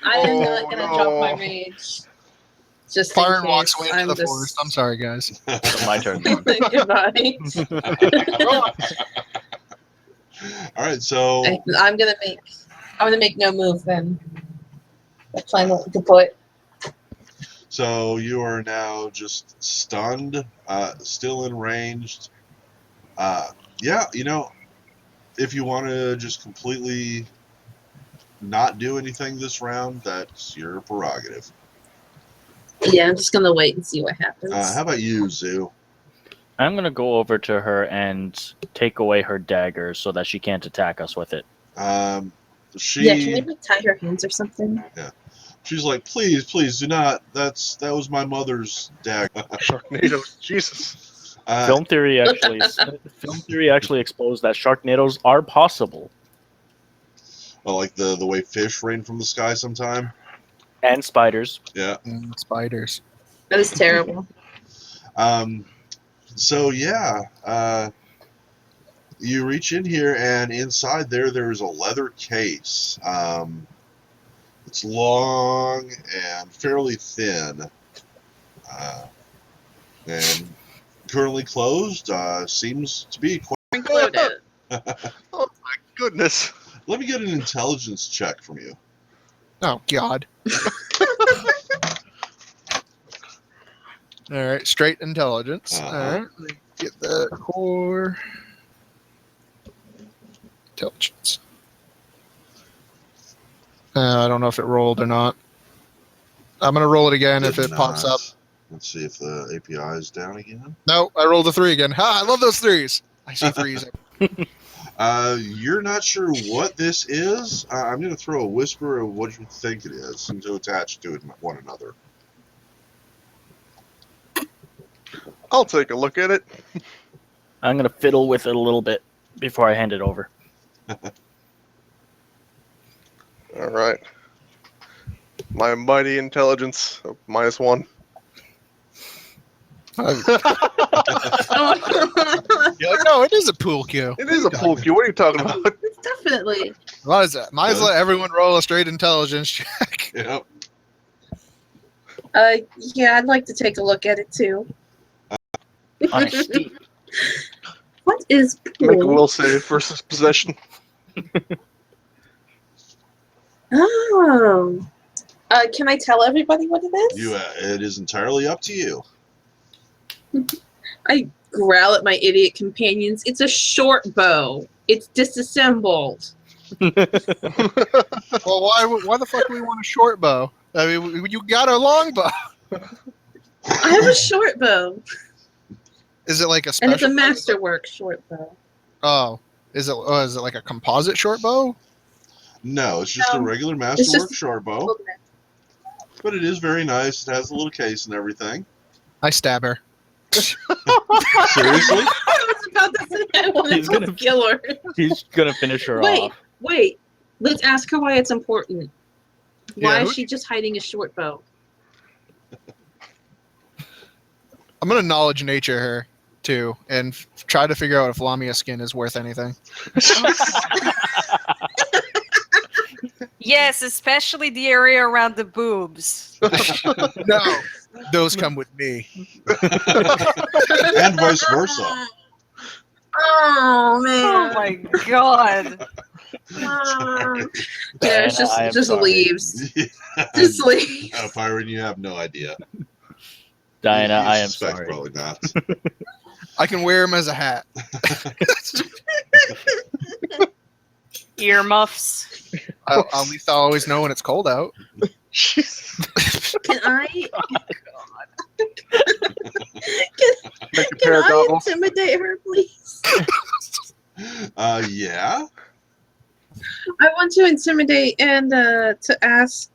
I am not oh, gonna no. drop my rage. Just Fire in and walks case. away into I'm the forest. I'm sorry, guys. So my turn. Goodbye. All right, so I'm gonna make no move then. I plan to put. you are now just stunned, still enraged. Yeah, if you want to just completely not do anything this round, that's your prerogative. Yeah, I'm just gonna wait and see what happens. How about you, Zoo? I'm gonna go over to her and take away her dagger so that she can't attack us with it. Yeah, can we like tie her hands or something? She's like, please do not. That was my mother's dagger. Sharknadoes, Jesus. Film theory actually exposed that Sharknadoes are possible. Well, like the way fish rain from the sky sometime. And spiders. Yeah. Spiders. That is terrible. So yeah, you reach in here, and inside there's a leather case. It's long and fairly thin, and currently closed. Seems to be quite. Included. Oh my goodness. Let me get an intelligence check from you. Oh God. All right, straight intelligence. Uh-huh. All right, let me get the core intelligence. I don't know if it rolled or not. I'm gonna roll it again if Did it pops not. up. Let's see if the API is down again. No, I rolled a 3 again. Ha! I love those 3s. I see 3s. You're not sure what this is. I'm going to throw a whisper of what you think it is and to attach to one another. I'll take a look at it. I'm gonna fiddle with it a little bit before I hand it over. All right. My mighty intelligence of -1. You're like, no, it is a pool cue. It is a pool cue. What are you talking about? It's definitely. What is that? Might as well let everyone roll a straight intelligence check. Yep. Yeah, I'd like to take a look at it too. Honesty. What is Make a pool? will save versus possession. Oh. Can I tell everybody what it is? It is entirely up to you. I growl at my idiot companions. It's a short bow. It's disassembled. Well, why the fuck do we want a short bow? I mean, you got a long bow. I have a short bow, Is it like a and it's special? a masterwork short bow. Oh, is it like a composite short bow? No, it's just a No, regular it's masterwork just- short bow, but it is very nice. It has a little case and everything. I stab her. Seriously? I was about to say I wanted He's to gonna- kill her. He's gonna finish her Wait, off. wait. Let's ask her why it's important. Why Yeah, is she just hiding a short bow? I'm gonna knowledge nature her too, and try to figure out if Lamia skin is worth anything. Yes, especially the area around the boobs. No, those come with me. And vice versa. Oh man! Oh my god. Yeah, it's Diana, I am just sorry. leaves. Just leaves. Pyron, you have no idea. Diana, You I am suspect sorry. Probably not. I can wear them as a hat. Earmuffs. At least I'll always know when it's cold out. Jesus. Can I? Make a Can pair of I goggles. intimidate her, please? Yeah. I want to intimidate and to ask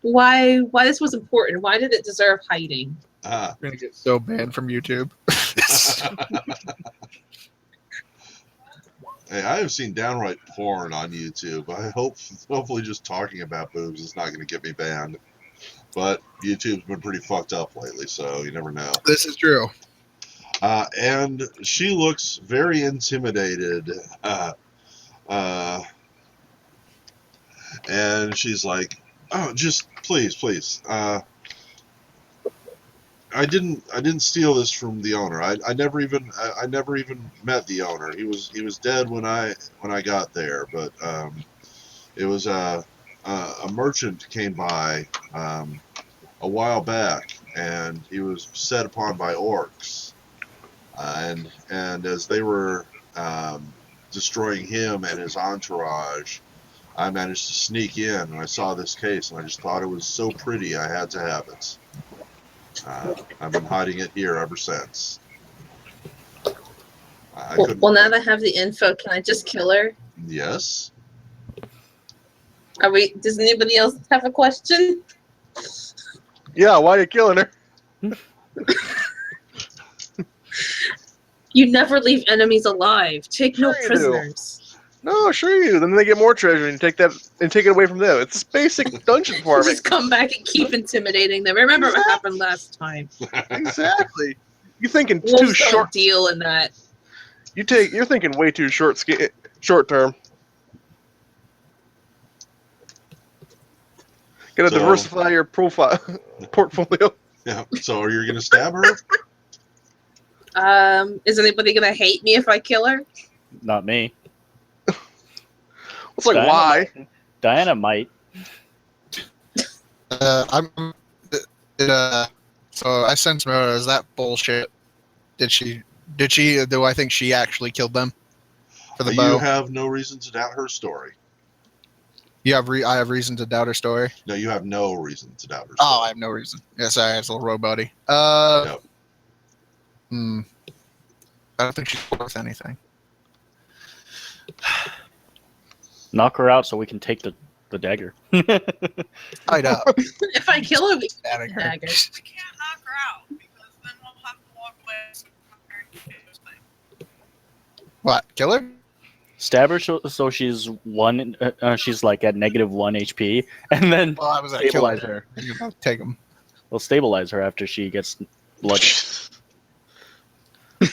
why this was important. Why did it deserve hiding? Ah, We're gonna get so banned from YouTube. Hey, I have seen downright porn on YouTube. Hopefully just talking about boobs is not going to get me banned. But YouTube's been pretty fucked up lately, so you never know. This is true. And she looks very intimidated. And she's like, "Oh, just please. I didn't steal this from the owner. I never even met the owner. He was dead when I got there. But it was a merchant came by a while back, and he was set upon by orcs, and as they were destroying him and his entourage, I managed to sneak in, and I saw this case, and I just thought it was so pretty, I had to have it. I've been hiding it here ever since. Well, now that I have the info, can I just kill her? Yes. Are we? Does anybody else have a question? Yeah, why are you killing her? You never leave enemies alive. Take no Sure you do. prisoners. No, sure you do. Then they get more treasure and take it away from them. It's basic dungeon farming. Just come back and keep intimidating them. Remember what happened last time. Exactly. You're thinking too Wolves short. don't deal in that. You're thinking way too short term. Gotta So- diversify your portfolio. Yeah. So are you going to stab her? Is anybody gonna hate me if I kill her? Not me. It's like, Diana why? Diana might. So I sense Mara, is that bullshit? Did she, do I think she actually killed them? For the bow? You have no reason to doubt her story. I have reason to doubt her story. No, you have no reason to doubt her story. Oh, I have no reason. Yeah, sorry, it's a little robot-y. No. I don't think she's worth anything. Knock her out so we can take the dagger. Tied up. If I kill her, we Stabbing her. dagger. We can't knock her out because then we'll have to walk away. What? Kill her? Stab her so she's one. She's like at -1 HP, and then Well, I was gonna kill stabilize her. her. Take him. We'll stabilize her after she gets blood.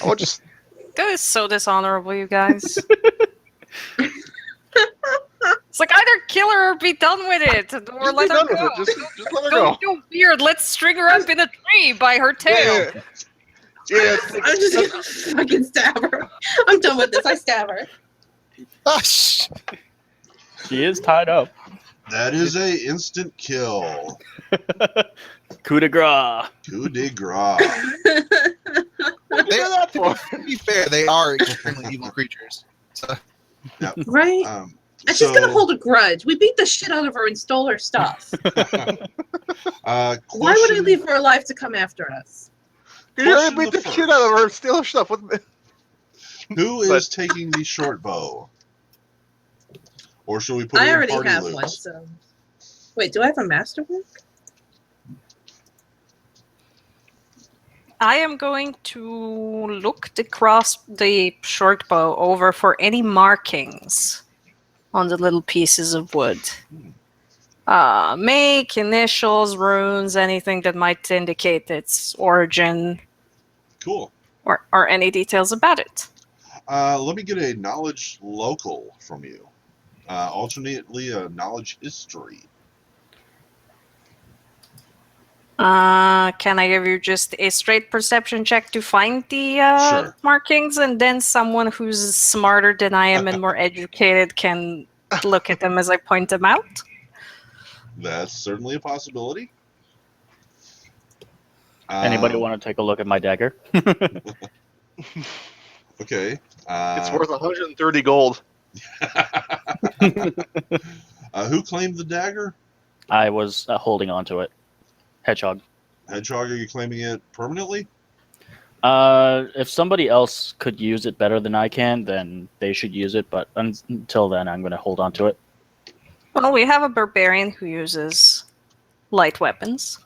I would just That is so dishonorable, you guys. It's like either kill her or be done with it, or just let be her done with go. it. Just let her go. Don't do weird. Let's string her up in a tree by her tail. Yeah. I'm just gonna fucking stab her. I'm done with this. I stab her. Ah, sh- She is tied up. That is a instant kill. Coup de grace. Coup de grace. What do you do that for? To be fair, they are extremely evil creatures. So, Right? Um, And she's gonna hold a grudge. We beat the shit out of her and stole her stuff. Why would I question- leave her alive to come after us? You really Question beat the the shit out of her and steal her stuff. Who is taking the short bow? Or should we put it I in already party have loops? one, so. Wait, do I have a masterwork? I am going to look the short bow over for any markings on the little pieces of wood. Make, initials, runes, anything that might indicate its origin Cool. or any details about it. Let me get a knowledge local from you. Alternately, a knowledge history. Can I give you just a straight perception check to find the Sure. markings, and then someone who's smarter than I am and more educated can look at them as I point them out? That's certainly a possibility. Anybody want to take a look at my dagger? Okay. It's worth 130 gold. Who claimed the dagger? I was holding on to it. Hedgehog. Hedgehog, are you claiming it permanently? If somebody else could use it better than I can, then they should use it. But until then, I'm going to hold on to it. Well, we have a barbarian who uses light weapons.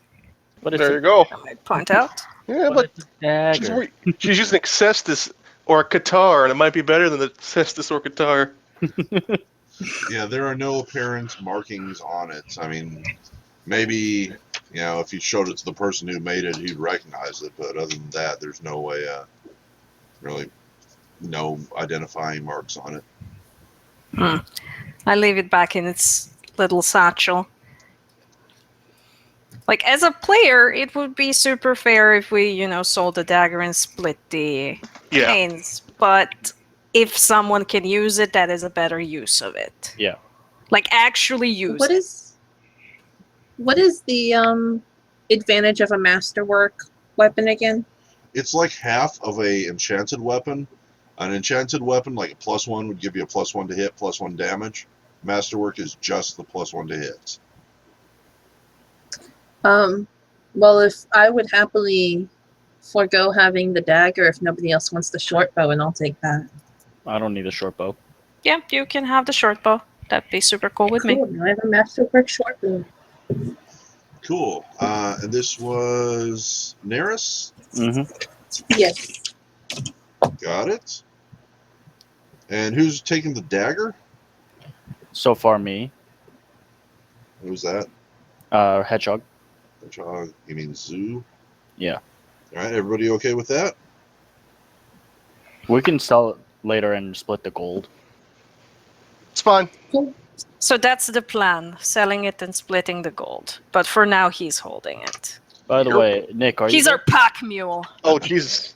But it's There you go. I might point out. Yeah, But but it's a dagger. she's using Cestus or a Qatar, and it might be better than the Cestus or Qatar. Yeah, there are no apparent markings on it. I mean, maybe, if you showed it to the person who made it, he'd recognize it. But other than that, there's no way, really, no identifying marks on it. I leave it back in its little satchel. Like, as a player, it would be super fair if we, sold the dagger and split the Yeah. gains. But if someone can use it, that is a better use of it. Yeah. Like, actually use What it. what is the advantage of a masterwork weapon again? It's like half of a enchanted weapon. An enchanted weapon, like a +1, would give you a +1 to hit, +1 damage. Masterwork is just the +1 to hit. Well, if I would happily forego having the dagger if nobody else wants the short bow, and I'll take that. I don't need a short bow. Yeah, you can have the short bow. That'd be super cool with me. Cool. Now I have a masterwork short bow. Cool. And this was Neris? Mm-hmm. Yes. Got it. And who's taking the dagger? So far, me. Who's that? Hedgehog. Hedgehog. You mean Zoo? Yeah. All right, everybody okay with that? We can sell it later and split the gold. It's fine. So that's the plan, selling it and splitting the gold. But for now, he's holding it. By the Yep. way, Nick, are He's you our pack mule. Oh, Jesus.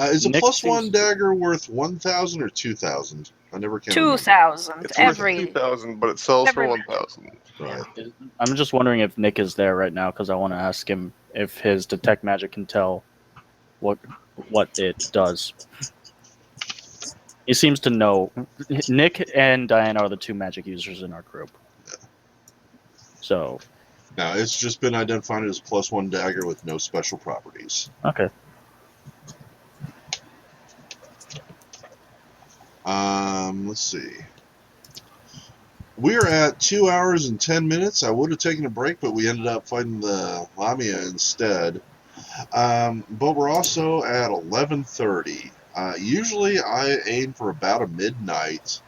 Is a Nick +1 seems- dagger worth 1,000 or 2,000? I never can remember. 2,000 It's worth every. 2,000, but it sells for every- 1,000. Right. I'm just wondering if Nick is there right now because I want to ask him if his detect magic can tell what it does. He seems to know. Nick and Diana are the two magic users in our group. So, Now, it's just been identified as a +1 dagger with no special properties. okay. Let's see. We're at 2 hours and 10 minutes. I would have taken a break, but we ended up fighting the Lamia instead. But we're also at 11:30. Usually I aim for about a midnight.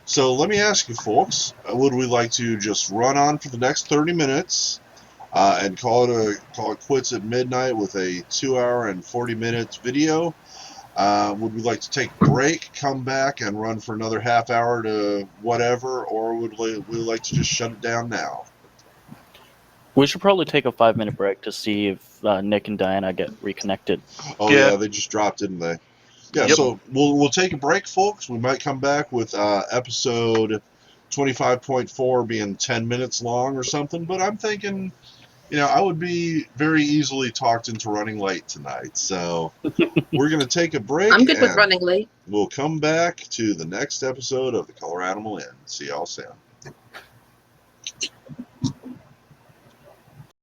So let me ask you folks, would we like to just run on for the next 30 minutes and call it quits at midnight with a 2 hour and 40 minutes video? Would we like to take a break, come back, and run for another half hour to whatever, or would we like to just shut it down now? We should probably take a 5-minute break to see if Nick and Diana get reconnected. Oh Yeah. yeah, they just dropped, didn't they? Yeah. Yep. So we'll take a break, folks. We might come back with episode 25.4 being 10 minutes long or something. But I'm thinking, I would be very easily talked into running late tonight. So we're gonna take a break. I'm good with and running late. We'll come back to the next episode of The Color Animal Inn. See y'all soon.